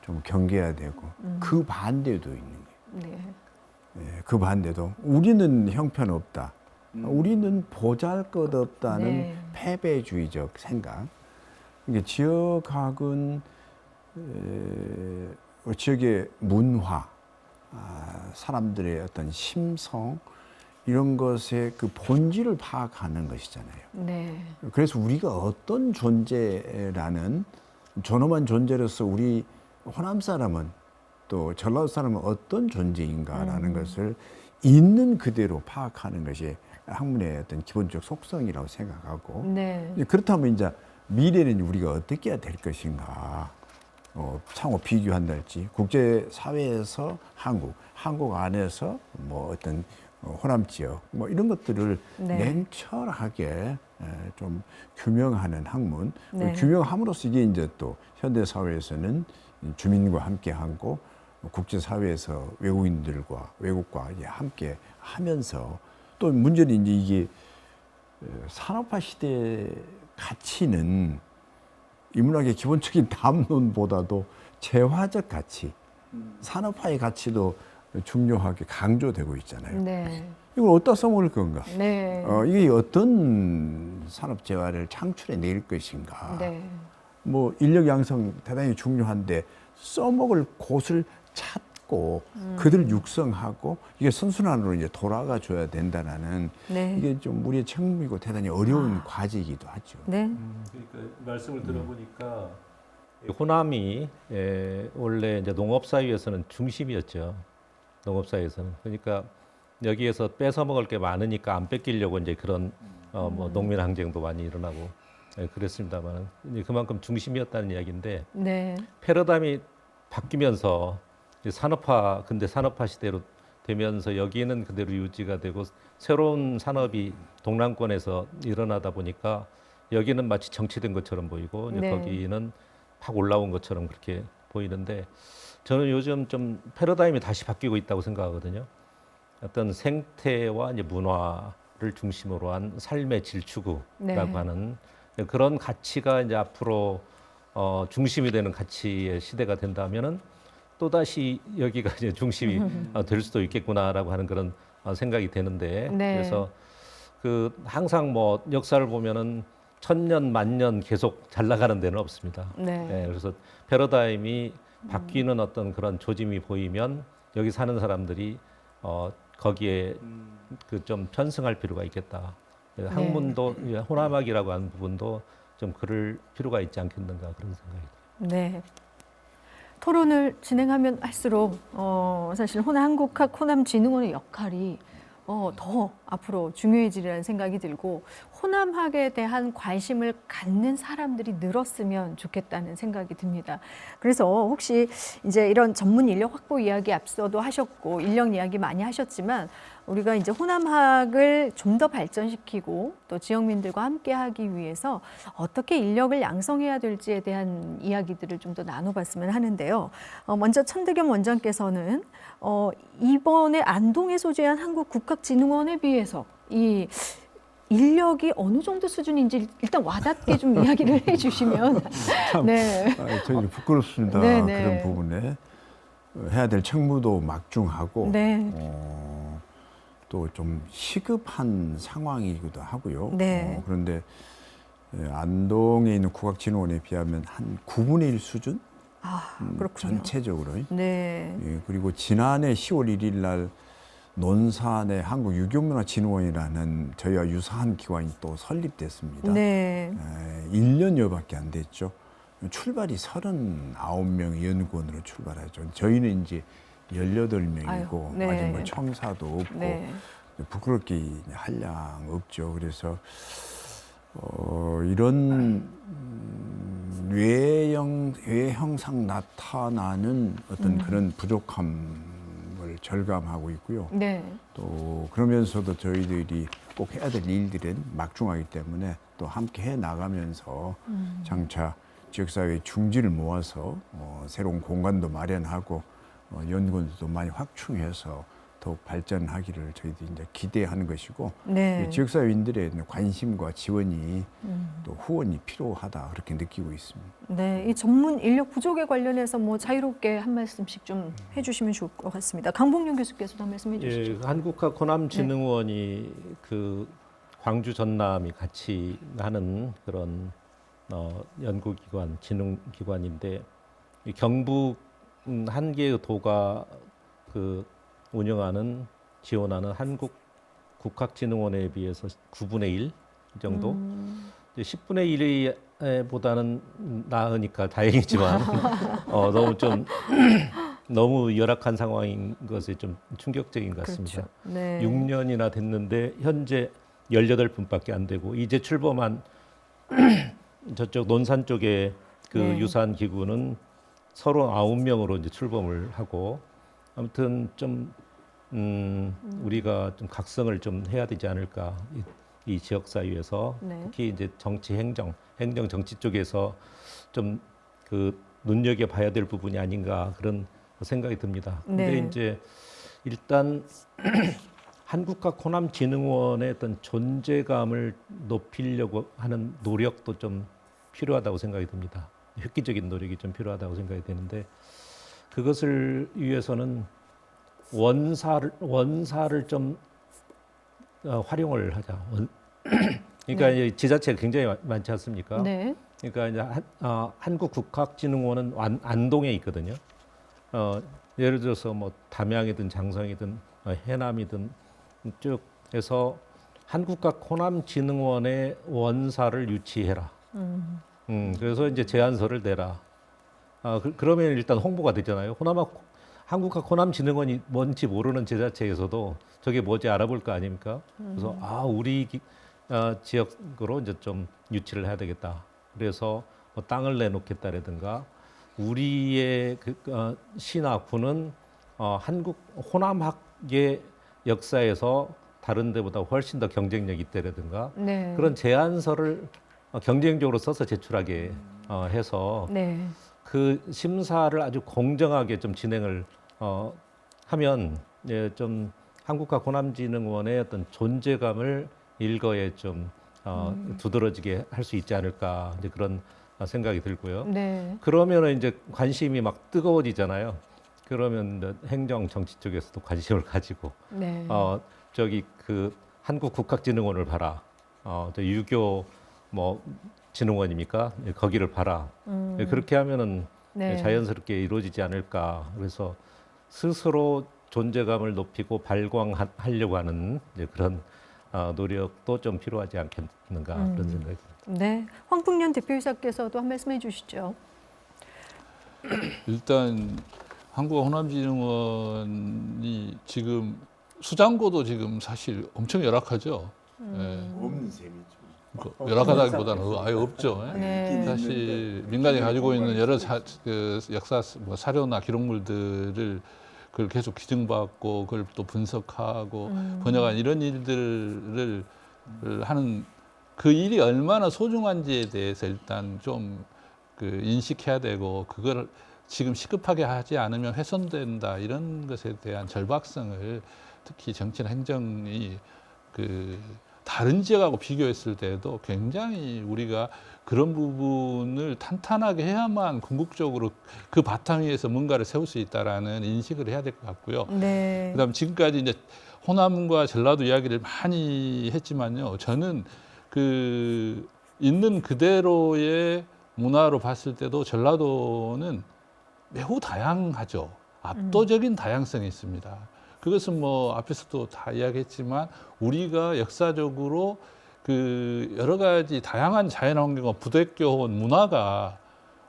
좀 경계해야 되고 그 반대도 있는 거예요. 네. 그 반대도 우리는 형편없다. 우리는 보잘것없다는 네. 패배주의적 생각. 이게 지역학은 지역의 문화, 사람들의 어떤 심성 이런 것의 그 본질을 파악하는 것이잖아요. 네. 그래서 우리가 어떤 존재라는 존엄한 존재로서 우리 호남 사람은 또 전라도 사람은 어떤 존재인가라는 것을 있는 그대로 파악하는 것이 학문의 어떤 기본적 속성이라고 생각하고 네. 그렇다면 이제 미래는 우리가 어떻게 해야 될 것인가 상호 비교한달지 국제사회에서 한국 안에서 뭐 어떤 호남 지역 뭐 이런 것들을 네. 냉철하게 좀 규명하는 학문 네. 규명함으로써 이게 이제 또 현대 사회에서는 주민과 함께하고 국제사회에서 외국과 이제 함께 하면서 또 문제는 이제 이게 산업화 시대의 가치는 인문학의 기본적인 담론보다도 재화적 가치, 산업화의 가치도 중요하게 강조되고 있잖아요. 네. 이걸 어디다 써먹을 건가? 네. 이게 어떤 산업 재화를 창출해 낼 것인가? 네. 뭐 인력 양성 대단히 중요한데 써먹을 곳을 찾고 그들을 육성하고 이게 선순환으로 이제 돌아가 줘야 된다는 네. 이게 좀 우리의 책무이고 대단히 어려운 과제이기도 하죠. 네. 그러니까 말씀을 들어보니까 호남이 원래 이제 농업사회에서는 중심이었죠. 농업사회에서는. 그러니까 여기에서 뺏어 먹을 게 많으니까 안 뺏기려고 이제 그런 뭐 농민 항쟁도 많이 일어나고 그랬습니다만 그만큼 중심이었다는 이야기인데 네. 패러다임이 바뀌면서 근대 산업화 시대로 되면서 여기는 그대로 유지가 되고 새로운 산업이 동남권에서 일어나다 보니까 여기는 마치 정치된 것처럼 보이고 이제 네. 거기는 확 올라온 것처럼 그렇게 보이는데 저는 요즘 좀 패러다임이 다시 바뀌고 있다고 생각하거든요. 어떤 생태와 이제 문화를 중심으로 한 삶의 질 추구라고 네. 하는 그런 가치가 이제 앞으로 중심이 되는 가치의 시대가 된다면은 또 다시 여기가 이제 중심이 될 수도 있겠구나라고 하는 그런 생각이 되는데 네. 그래서 그 항상 뭐 역사를 보면은 천년 만년 계속 잘 나가는 데는 없습니다. 네. 그래서 패러다임이 바뀌는 어떤 그런 조짐이 보이면 여기 사는 사람들이 거기에 그 좀 편승할 필요가 있겠다. 학문도 호남학이라고 하는 부분도 좀 그럴 필요가 있지 않겠는가 그런 생각이 듭니다. 네. 토론을 진행하면 할수록 사실 한국학 호남진흥원의 역할이 더 앞으로 중요해지리라는 생각이 들고 호남학에 대한 관심을 갖는 사람들이 늘었으면 좋겠다는 생각이 듭니다. 그래서 혹시 이제 이런 전문 인력 확보 이야기 앞서도 하셨고 인력 이야기 많이 하셨지만 우리가 이제 호남학을 좀 더 발전시키고 또 지역민들과 함께 하기 위해서 어떻게 인력을 양성해야 될지에 대한 이야기들을 좀 더 나눠봤으면 하는데요. 먼저 천득염 원장께서는 이번에 안동에 소재한 한국국학진흥원에 비해서 이 인력이 어느 정도 수준인지 일단 와닿게 좀 이야기를 해주시면. 네. 저희는 부끄럽습니다. 네, 네. 그런 부분에 해야 될 책무도 막중하고 네. 또 좀 시급한 상황이기도 하고요. 네. 그런데 안동에 있는 국악진흥원에 비하면 한 9분의 1 수준? 그렇군요. 전체적으로. 네. 그리고 지난해 10월 1일 날 논산의 한국유교문화진흥원이라는 저희와 유사한 기관이 또 설립됐습니다. 네. 1년여밖에 안 됐죠. 출발이 39명 연구원으로 출발하죠. 저희는 이제 18명이고 아유, 네. 아직 뭐 청사도 없고 네. 부끄럽게 한량 없죠. 그래서 이런 외형상 나타나는 어떤 그런 부족함을 절감하고 있고요. 네. 또 그러면서도 저희들이 꼭 해야 될 일들은 막중하기 때문에 또 함께 해 나가면서 장차 지역사회의 중지를 모아서 새로운 공간도 마련하고 연구원도 많이 확충해서 더욱 발전하기를 저희들이 이제 기대하는 것이고 네. 지역사회인들의 관심과 지원이 또 후원이 필요하다 그렇게 느끼고 있습니다. 네, 이 전문 인력 부족에 관련해서 뭐 자유롭게 한 말씀씩 좀 해주시면 좋을 것 같습니다. 강봉용 교수께서도 한 말씀해 주시죠. 예, 한국학 호남진흥원이 그 광주 전남이 같이 하는 그런 연구기관, 진흥기관인데 이 경북 한 개의 도가 그 운영하는 지원하는 한국 국학진흥원에 비해서 9분의 1 정도, 이제 10분의 1보다는 나으니까 다행이지만 너무 좀 너무 열악한 상황인 것이 좀 충격적인 것 같습니다. 그렇죠. 네. 6년이나 됐는데 현재 18분밖에 안 되고 이제 출범한 저쪽 논산 쪽에 그 네. 유사한 기구는 39명으로 이제 출범을 하고 아무튼 좀 우리가 좀 각성을 좀 해야 되지 않을까 이 지역 사회에서 네. 특히 이제 정치 행정 정치 쪽에서 좀 그 눈여겨 봐야 될 부분이 아닌가 그런 생각이 듭니다. 근데 네. 이제 일단 한국학 호남진흥원의 어떤 존재감을 높이려고 하는 노력도 좀 필요하다고 생각이 듭니다. 획기적인 노력이 좀 필요하다고 생각이 되는데 그것을 위해서는 원사를 좀 활용을 하자. 그러니까 네. 이제 지자체가 굉장히 많지 않습니까? 네. 그러니까 이제 한국국학진흥원은 안동에 있거든요. 예를 들어서 뭐 담양이든 장성이든 해남이든 쭉 해서 한국학 호남진흥원의 원사를 유치해라. 그래서 이제 제안서를 내라. 그러면 일단 홍보가 되잖아요. 한국학 호남진흥원이 뭔지 모르는 지자체에서도 저게 뭔지 알아볼 거 아닙니까? 그래서 우리 지역으로 이제 좀 유치를 해야 되겠다. 그래서 뭐 땅을 내놓겠다라든가 우리의 시나 군은 한국 호남학의 역사에서 다른 데보다 훨씬 더 경쟁력이 있다라든가 네. 그런 제안서를 경쟁적으로 써서 제출하게 해서 네. 그 심사를 아주 공정하게 좀 진행을 하면 좀 한국학 호남진흥원의 어떤 존재감을 일거에 좀 두드러지게 할 수 있지 않을까 이제 그런 생각이 들고요. 네. 그러면은 이제 관심이 막 뜨거워지잖아요. 그러면 행정 정치 쪽에서도 관심을 가지고 네. 저기 그 한국국학진흥원을 봐라. 저 유교 뭐 진흥원입니까? 거기를 봐라. 그렇게 하면은 네. 자연스럽게 이루어지지 않을까. 그래서 스스로 존재감을 높이고 발광하려고 하는 이제 그런 노력도 좀 필요하지 않겠는가 그런 생각이 듭니다. 네. 황풍년 대표이사께서도 한 말씀 해주시죠. 일단 한국 호남진흥원이 지금 수장고도 지금 사실 엄청 열악하죠. 없는 셈이죠. 열악하다기보다는 아예 없죠. 네. 사실 민간이 가지고 있는 여러 역사 사료나 기록물들을 그걸 계속 기증받고 그걸 또 분석하고 번역한 이런 일들을 하는 그 일이 얼마나 소중한지에 대해서 일단 좀 그 인식해야 되고 그걸 지금 시급하게 하지 않으면 훼손된다 이런 것에 대한 절박성을 특히 정치나 행정이 그 다른 지역하고 비교했을 때도 굉장히 우리가 그런 부분을 탄탄하게 해야만 궁극적으로 그 바탕 위에서 뭔가를 세울 수 있다라는 인식을 해야 될 것 같고요. 네. 그다음 지금까지 이제 호남과 전라도 이야기를 많이 했지만요. 저는 그 있는 그대로의 문화로 봤을 때도 전라도는 매우 다양하죠. 압도적인 다양성이 있습니다. 그것은 뭐 앞에서도 다 이야기했지만 우리가 역사적으로 그 여러 가지 다양한 자연환경과 부대껴온 문화가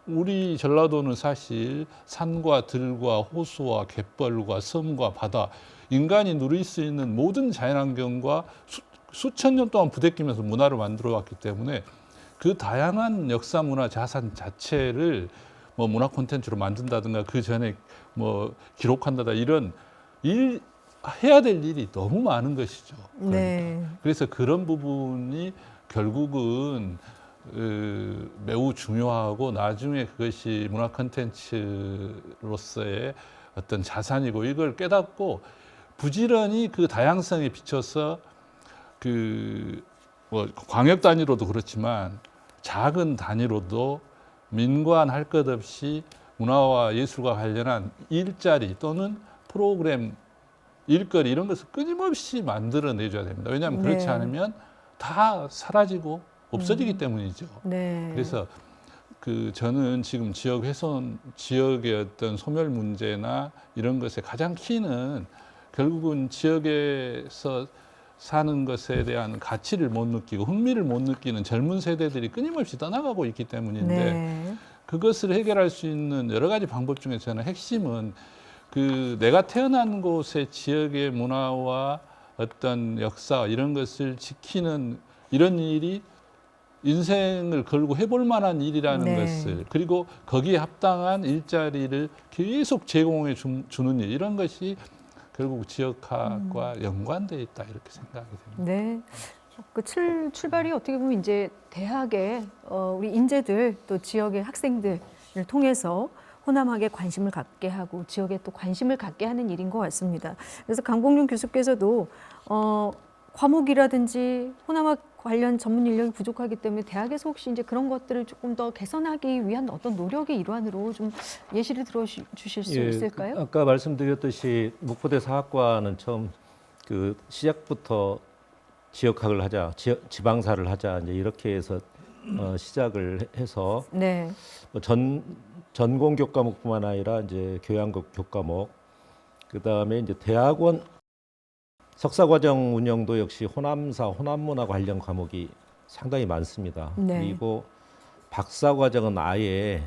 우리 전라도는 사실 산과 들과 호수와 갯벌과 섬과 바다 인간이 누릴 수 있는 모든 자연환경과 수천 년 동안 부대끼면서 문화를 만들어 왔기 때문에 그 다양한 역사 문화 자산 자체를 뭐 문화 콘텐츠로 만든다든가 그 전에 뭐 기록한다다 이런 해야 될 일이 너무 많은 것이죠. 네. 그래서 그런 부분이 결국은 매우 중요하고 나중에 그것이 문화 콘텐츠로서의 어떤 자산이고 이걸 깨닫고 부지런히 그 다양성에 비춰서 그 뭐 광역 단위로도 그렇지만 작은 단위로도 민관할 것 없이 문화와 예술과 관련한 일자리 또는 프로그램, 일거리 이런 것을 끊임없이 만들어내줘야 됩니다. 왜냐하면 그렇지 네. 않으면 다 사라지고 없어지기 때문이죠. 네. 그래서 그 저는 지금 지역 훼손, 지역의 어떤 소멸 문제나 이런 것의 가장 키는 결국은 지역에서 사는 것에 대한 가치를 못 느끼고 흥미를 못 느끼는 젊은 세대들이 끊임없이 떠나가고 있기 때문인데 네. 그것을 해결할 수 있는 여러 가지 방법 중에 저는 핵심은 그 내가 태어난 곳의 지역의 문화와 어떤 역사 이런 것을 지키는 이런 일이 인생을 걸고 해볼 만한 일이라는 네. 것을 그리고 거기에 합당한 일자리를 계속 제공해 주는 일 이런 것이 결국 지역화과 연관돼 있다 이렇게 생각이 됩니다. 네. 그 출발이 어떻게 보면 이제 대학의 우리 인재들 또 지역의 학생들을 통해서 호남학에 관심을 갖게 하고 지역에 또 관심을 갖게 하는 일인 것 같습니다. 그래서 강봉룡 교수께서도 과목이라든지 호남학 관련 전문 인력이 부족하기 때문에 대학에서 혹시 이제 그런 것들을 조금 더 개선하기 위한 어떤 노력의 일환으로 좀 예시를 들어 주실 수 있을까요? 아까 말씀드렸듯이 목포대 사학과는 처음 그 시작부터 지역학을 하자, 지방사를 하자 이제 이렇게 해서 시작을 해서 네. 뭐 전공 교과목뿐만 아니라 이제 교양국 교과목, 그 다음에 이제 대학원 석사과정 운영도 역시 호남사, 호남문화 관련 과목이 상당히 많습니다. 네. 그리고 박사과정은 아예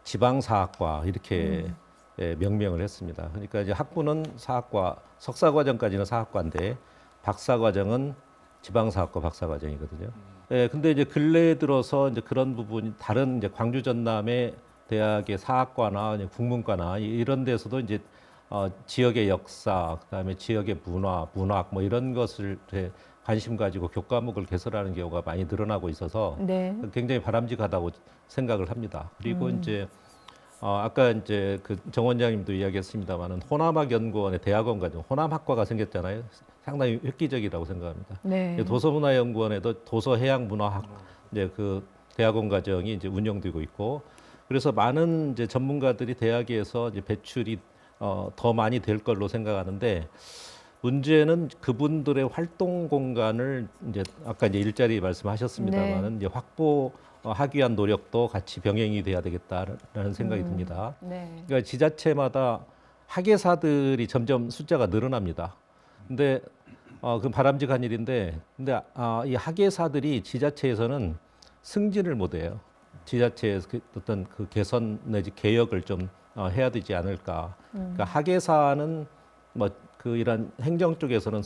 지방사학과 이렇게 명명을 했습니다. 그러니까 이제 학부는 사학과, 석사과정까지는 사학과인데 박사과정은 지방사학과 박사과정이거든요. 근데 이제 근래에 들어서 이제 그런 부분이 다른 이제 광주 전남의 대학의 사학과나 이제 국문과나 이런 데서도 이제 지역의 역사, 그다음에 지역의 문학 뭐 이런 것을 관심 가지고 교과목을 개설하는 경우가 많이 늘어나고 있어서 네. 굉장히 바람직하다고 생각을 합니다. 그리고 이제 아까 이제 그 정 원장님도 이야기했습니다만은 호남학연구원의 대학원 과정, 호남학과가 생겼잖아요. 상당히 획기적이라고 생각합니다. 네. 도서문화연구원에도 도서해양문화학 이제 그 대학원 과정이 이제 운영되고 있고, 그래서 많은 이제 전문가들이 대학에서 이제 배출이 더 많이 될 걸로 생각하는데, 문제는 그분들의 활동 공간을 이제 아까 이제 일자리 말씀하셨습니다만은 이제 확보하기 위한 노력도 같이 병행이 돼야 되겠다라는 생각이 듭니다. 네. 그러니까 지자체마다 학예사들이 점점 숫자가 늘어납니다. 근데 그 바람직한 일인데, 근데 이 학예사들이 지자체에서는 승진을 못해요. 지자체에서 어떤 그 개선 내지 개혁을 좀 해야 되지 않을까. 그러니까 학예사는 뭐 그 이런 행정 쪽에서는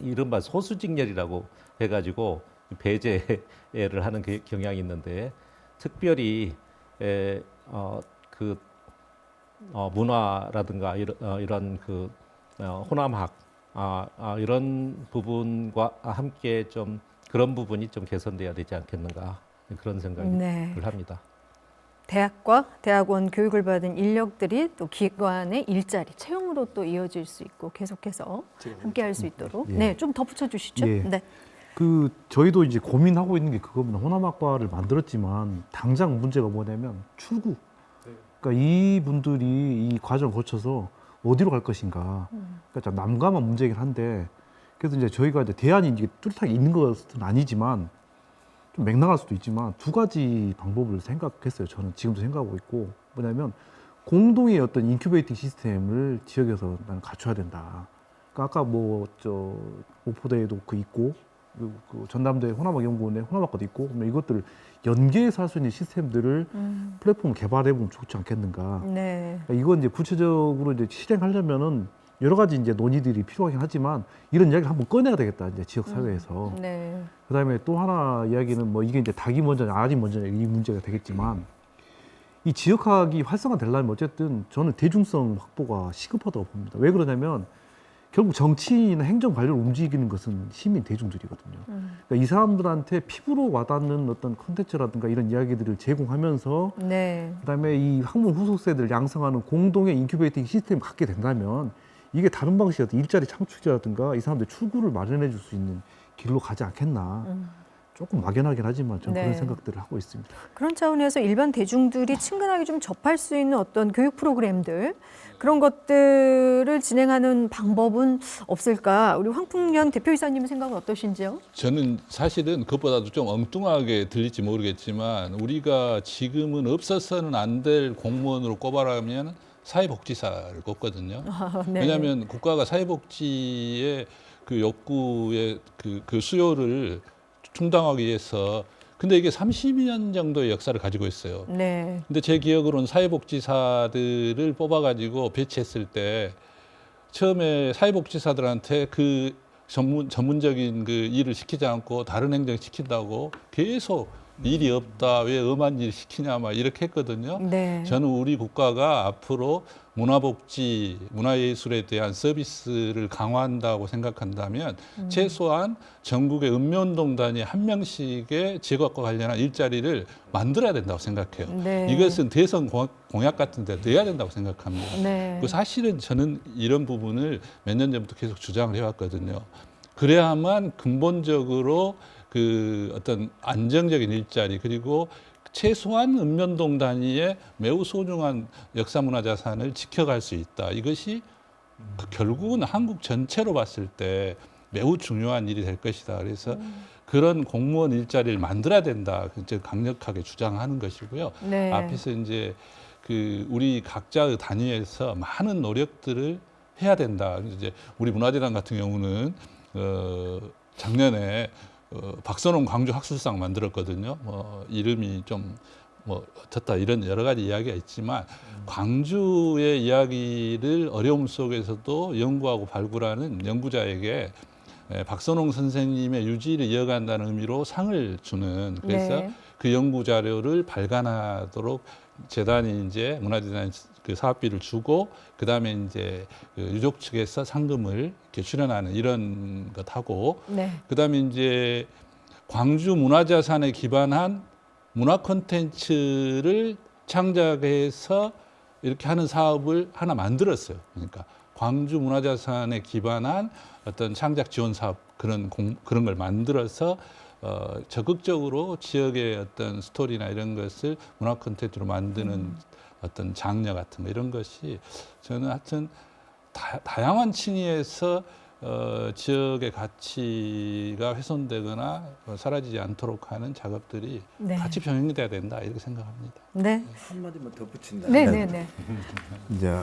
이른바 소수직렬이라고 해가지고 배제를 하는 그 경향이 있는데, 특별히 문화라든가 이런 그 호남학 이런 부분과 함께 좀 그런 부분이 좀 개선돼야 되지 않겠는가 그런 생각을 네. 합니다. 대학과 대학원 교육을 받은 인력들이 또 기관의 일자리, 채용으로 또 이어질 수 있고 계속해서 함께할 수 있도록 예. 네, 좀 덧붙여 주시죠. 예. 네. 그 저희도 이제 고민하고 있는 게 그겁니다. 호남학과를 만들었지만 당장 문제가 뭐냐면 출구. 그러니까 이분들이 이 과정을 거쳐서 어디로 갈 것인가. 그러니까 좀 난감한 문제이긴 한데, 그래서 이제 저희가 이제 대안이 이제 뚜렷하게 있는 것은 아니지만 좀 맥락할 수도 있지만 두 가지 방법을 생각했어요. 저는 지금도 생각하고 있고, 뭐냐면 공동의 어떤 인큐베이팅 시스템을 지역에서 나는 갖춰야 된다. 그러니까 아까 목포대에도 그 있고, 그리고 그 전남대 호남학연구원에 호남학과도 있고, 그러면 이것들을 연계해서 할 수 있는 시스템들을 플랫폼을 개발해 보면 좋지 않겠는가. 네. 그러니까 이건 이제 구체적으로 이제 실행하려면은 여러 가지 이제 논의들이 필요하긴 하지만 이런 이야기를 한번 꺼내야 되겠다, 이제 지역 사회에서. 네. 그다음에 또 하나 이야기는 뭐 이게 이제 닭이 먼저냐 알이 먼저냐 이 문제가 되겠지만, 이 지역학이 활성화되려면 어쨌든 저는 대중성 확보가 시급하다고 봅니다. 왜 그러냐면 결국 정치인이나 행정 관료를 움직이는 것은 시민 대중들이거든요. 그러니까 이 사람들한테 피부로 와닿는 어떤 콘텐츠라든가 이런 이야기들을 제공하면서 네. 그다음에 이 학문 후속 세대를 양성하는 공동의 인큐베이팅 시스템을 갖게 된다면 이게 다른 방식이라든가 일자리 창출이라든가 이 사람들 출구를 마련해 줄 수 있는 길로 가지 않겠나. 조금 막연하긴 하지만 저는 네. 그런 생각들을 하고 있습니다. 그런 차원에서 일반 대중들이 친근하게 좀 접할 수 있는 어떤 교육 프로그램들 그런 것들을 진행하는 방법은 없을까? 우리 황풍년 대표이사님 생각은 어떠신지요? 저는 사실은 그것보다도 좀 엉뚱하게 들릴지 모르겠지만 우리가 지금은 없어서는 안 될 공무원으로 꼽아라면 사회복지사를 꼽거든요. 네. 왜냐하면 국가가 사회복지의 그 욕구의 그 수요를 충당하기 위해서 근데 이게 30년 정도의 역사를 가지고 있어요. 네. 근데 제 기억으로는 사회복지사들을 뽑아가지고 배치했을 때 처음에 사회복지사들한테 그 전문적인 그 일을 시키지 않고 다른 행정을 시킨다고 계속 일이 없다, 왜 엄한 일 시키냐, 막 이렇게 했거든요. 네. 저는 우리 국가가 앞으로 문화복지, 문화예술에 대한 서비스를 강화한다고 생각한다면 최소한 전국의 읍면동 단위 한 명씩의 직업과 관련한 일자리를 만들어야 된다고 생각해요. 네. 이것은 대선 공약 같은 데 넣어야 된다고 생각합니다. 네. 그 사실은 저는 이런 부분을 몇 년 전부터 계속 주장을 해왔거든요. 그래야만 근본적으로 그 어떤 안정적인 일자리 그리고 최소한 읍면동 단위의 매우 소중한 역사문화자산을 지켜갈 수 있다. 이것이 결국은 한국 전체로 봤을 때 매우 중요한 일이 될 것이다. 그래서 그런 공무원 일자리를 만들어야 된다. 강력하게 주장하는 것이고요. 네. 앞에서 이제 그 우리 각자의 단위에서 많은 노력들을 해야 된다. 이제 우리 문화재단 같은 경우는 작년에 박선홍 광주 학술상 만들었거든요. 이름이 좀 어떻다 이런 여러 가지 이야기가 있지만 광주의 이야기를 어려움 속에서도 연구하고 발굴하는 연구자에게 박선홍 선생님의 유지를 이어간다는 의미로 상을 주는 그래서 네. 그 연구 자료를 발간하도록 재단이 이제 문화재단 그 사업비를 주고 그 다음에 이제 그 유족 측에서 상금을 이렇게 출연하는 이런 것하고 네. 그 다음에 이제 광주 문화자산에 기반한 문화 콘텐츠를 창작해서 이렇게 하는 사업을 하나 만들었어요. 그러니까 광주 문화자산에 기반한 어떤 창작 지원 사업 그런 걸 만들어서 적극적으로 지역의 어떤 스토리나 이런 것을 문화 콘텐츠로 만드는 어떤 장려 같은 거 이런 것이 저는 하여튼 다양한 층위에서 지역의 가치가 훼손되거나 사라지지 않도록 하는 작업들이 네. 같이 병행이 돼야 된다 이렇게 생각합니다. 네. 한마디만 덧붙인다. 네, 네, 네. 이제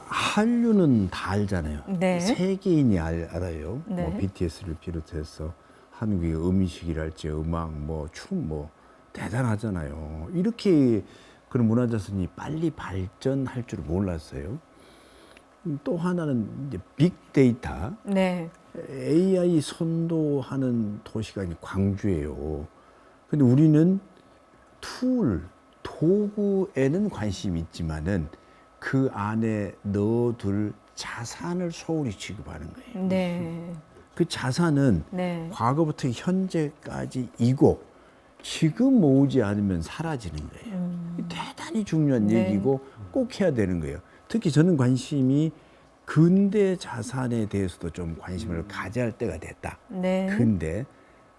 한류는 다 알잖아요. 네. 세계인이 알아요. 네. 뭐 BTS를 비롯해서 한국의 음식이랄지 음악, 뭐 춤, 뭐 대단하잖아요. 이렇게 그런 문화자산이 빨리 발전할 줄 몰랐어요. 또 하나는 이제 빅데이터, 네. AI 선도하는 도시가 이제 광주예요. 근데 우리는 도구에는 관심이 있지만은 그 안에 넣어둘 자산을 소홀히 취급하는 거예요. 네. 그 자산은 네. 과거부터 현재까지 이고 지금 모으지 않으면 사라지는 거예요. 대단히 중요한 네. 얘기고 꼭 해야 되는 거예요. 특히 저는 관심이 근대 자산에 대해서도 좀 관심을 가져야 할 때가 됐다. 네. 근데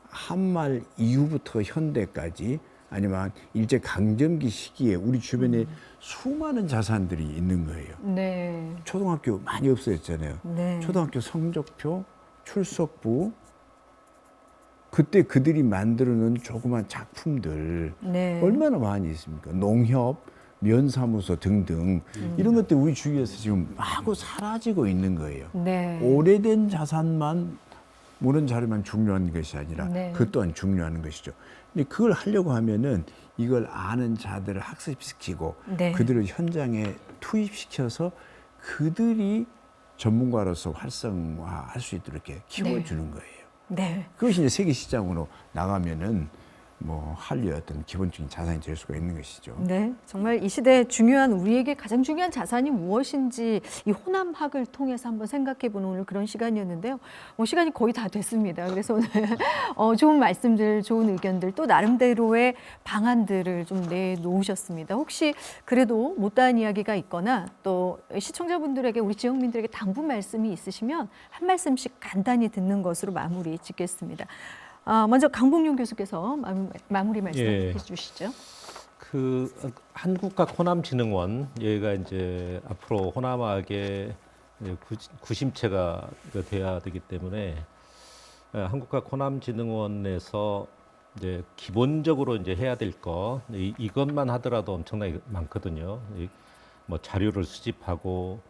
한말 이후부터 현대까지 아니면 일제 강점기 시기에 우리 주변에 수많은 자산들이 있는 거예요. 네. 초등학교 많이 없어졌잖아요. 네. 초등학교 성적표, 출석부, 그때 그들이 만들어놓은 조그만 작품들 네. 얼마나 많이 있습니까? 농협, 면사무소 등등 이런 것들 우리 주위에서 지금 마구 사라지고 있는 거예요. 네. 오래된 자산만 문헌 자료만 중요한 것이 아니라 네. 그 또한 중요한 것이죠. 근데 그걸 하려고 하면은 이걸 아는 자들을 학습시키고 네. 그들을 현장에 투입시켜서 그들이 전문가로서 활성화할 수 있도록 이렇게 키워주는 거예요. 네. 그것이 이제 세계 시장으로 나가면은 뭐 한류의 어떤 기본적인 자산이 될 수가 있는 것이죠. 네, 정말 이 시대에 중요한 우리에게 가장 중요한 자산이 무엇인지 이 호남학을 통해서 한번 생각해보는 오늘 그런 시간이었는데요. 시간이 거의 다 됐습니다. 그래서 오늘 좋은 말씀들, 좋은 의견들, 또 나름대로의 방안들을 좀 내놓으셨습니다. 혹시 그래도 못다한 이야기가 있거나 또 시청자분들에게 우리 지역민들에게 당부 말씀이 있으시면 한 말씀씩 간단히 듣는 것으로 마무리 짓겠습니다. 먼저 강봉용 교수께서 마무리 말씀해 주시죠. 그 한국학 호남진흥원 여기가 이제 앞으로 호남학의 구심체가 돼야 되기 때문에 한국학 호남진흥원에서 이제 기본적으로 이제 해야 될 거 이것만 하더라도 엄청나게 많거든요. 뭐 자료를 수집하고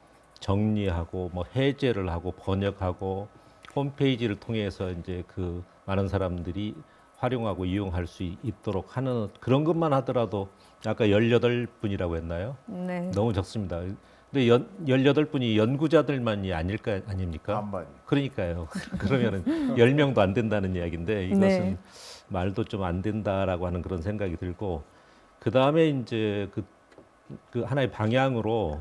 정리하고 뭐 해제를 하고 번역하고 홈페이지를 통해서 이제 그 많은 사람들이 활용하고 이용할 수 있도록 하는 그런 것만 하더라도 아까 18분이라고 했나요? 네. 너무 적습니다. 근데 18분이 연구자들만이 아닙니까? 반반이. 그러니까요. 그러면은 10명도 안 된다는 이야기인데 이것은 네. 말도 좀 안 된다라고 하는 그런 생각이 들고 그다음에 이제 그 하나의 방향으로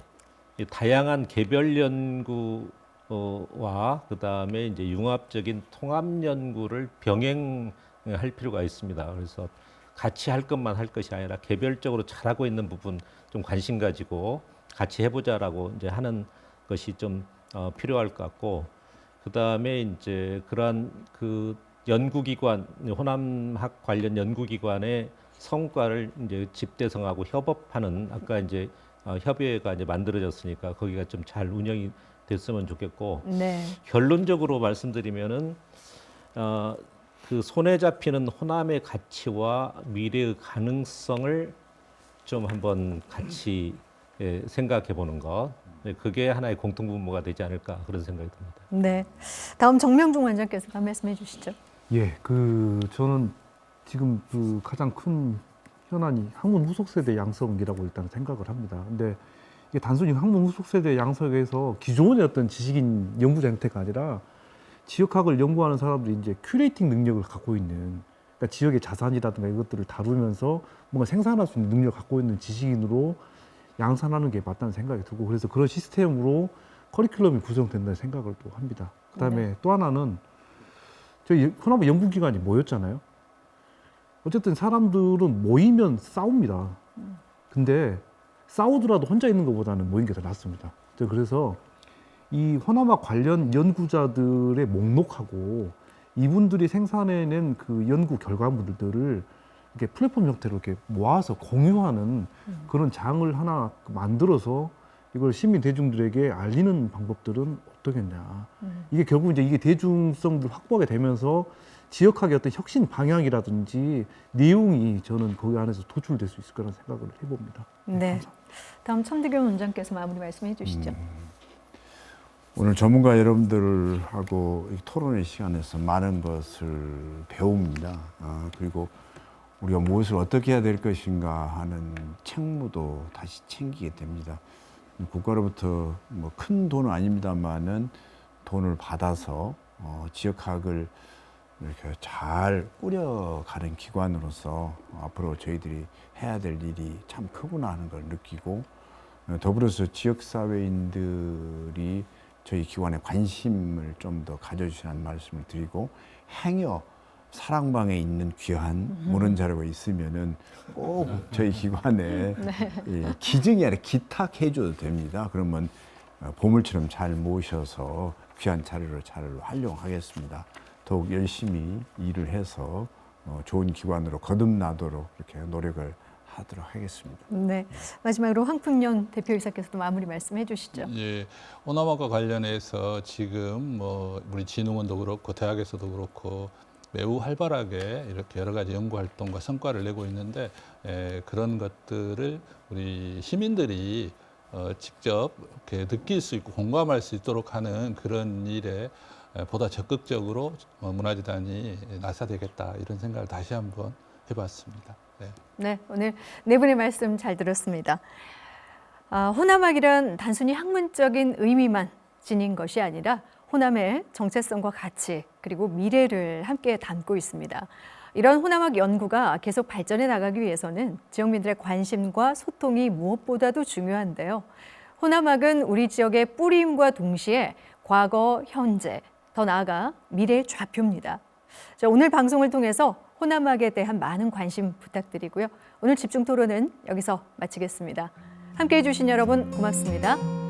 이 다양한 개별 연구 와 그다음에 이제 융합적인 통합 연구를 병행할 필요가 있습니다. 그래서 같이 할 것만 할 것이 아니라 개별적으로 잘하고 있는 부분 좀 관심 가지고 같이 해보자라고 이제 하는 것이 좀 필요할 것 같고 그다음에 이제 그러한 그 연구기관 호남학 관련 연구기관의 성과를 이제 집대성하고 협업하는 아까 이제 협의회가 이제 만들어졌으니까 거기가 좀 잘 운영이 됐으면 좋겠고 네. 결론적으로 말씀드리면은 그 손에 잡히는 호남의 가치와 미래의 가능성을 좀 한번 같이 생각해 보는 것 그게 하나의 공통분모가 되지 않을까 그런 생각이 듭니다. 네. 다음 정명중 원장께서 한 말씀해 주시죠. 예, 저는 지금 그 가장 큰 현안이 학문 후속 세대 양성이라고 일단 생각을 합니다. 근데 이게 단순히 학문 후속 세대 양성에서 기존의 어떤 지식인 연구자 형태가 아니라 지역학을 연구하는 사람들이 이제 큐레이팅 능력을 갖고 있는 그러니까 지역의 자산이라든가 이것들을 다루면서 뭔가 생산할 수 있는 능력을 갖고 있는 지식인으로 양산하는 게 맞다는 생각이 들고 그래서 그런 시스템으로 커리큘럼이 구성된다는 생각을 또 합니다. 그다음에 또 하나는 저희 호남의 연구기관이 모였잖아요. 어쨌든 사람들은 모이면 싸웁니다. 근데 싸우더라도 혼자 있는 것보다는 모인 게 더 낫습니다. 그래서 이 호남학 관련 연구자들의 목록하고 이분들이 생산해낸 그 연구 결과물들을 이렇게 플랫폼 형태로 이렇게 모아서 공유하는 그런 장을 하나 만들어서 이걸 시민 대중들에게 알리는 방법들은 어떻겠냐. 이게 결국 이제 이게 대중성을 확보하게 되면서 지역학의 어떤 혁신 방향이라든지 내용이 저는 거기 안에서 도출될 수 있을 거라는 생각을 해봅니다. 네. 다음 천대경 원장께서 마무리 말씀해 주시죠. 오늘 전문가 여러분들하고 토론의 시간에서 많은 것을 배웁니다. 그리고 우리가 무엇을 어떻게 해야 될 것인가 하는 책무도 다시 챙기게 됩니다. 국가로부터 뭐 큰 돈은 아닙니다만은 돈을 받아서 지역학을 이렇게 잘 꾸려가는 기관으로서 앞으로 저희들이 해야 될 일이 참 크구나 하는 걸 느끼고 더불어서 지역사회인들이 저희 기관에 관심을 좀 더 가져주시라는 말씀을 드리고 행여 사랑방에 있는 귀한 문헌 자료가 있으면은 꼭 저희 기관에 기증이 아니라 기탁해줘도 됩니다. 그러면 보물처럼 잘 모셔서 귀한 자료를 잘 활용하겠습니다. 더욱 열심히 일을 해서 좋은 기관으로 거듭나도록 이렇게 노력을 하도록 하겠습니다. 네. 마지막으로 황풍년 대표이사께서도 마무리 말씀해 주시죠. 예, 호남학과 관련해서 지금 뭐 우리 진흥원도 그렇고 대학에서도 그렇고 매우 활발하게 이렇게 여러 가지 연구 활동과 성과를 내고 있는데 그런 것들을 우리 시민들이 직접 이렇게 느낄 수 있고 공감할 수 있도록 하는 그런 일에 보다 적극적으로 문화재단이 나서야 되겠다 이런 생각을 다시 한번 해봤습니다. 네. 네, 오늘 네 분의 말씀 잘 들었습니다. 호남학이란 단순히 학문적인 의미만 지닌 것이 아니라 호남의 정체성과 가치 그리고 미래를 함께 담고 있습니다. 이런 호남학 연구가 계속 발전해 나가기 위해서는 지역민들의 관심과 소통이 무엇보다도 중요한데요. 호남학은 우리 지역의 뿌리임과 동시에 과거, 현재, 더 나아가 미래의 좌표입니다. 자, 오늘 방송을 통해서 호남학에 대한 많은 관심 부탁드리고요. 오늘 집중 토론은 여기서 마치겠습니다. 함께해 주신 여러분 고맙습니다.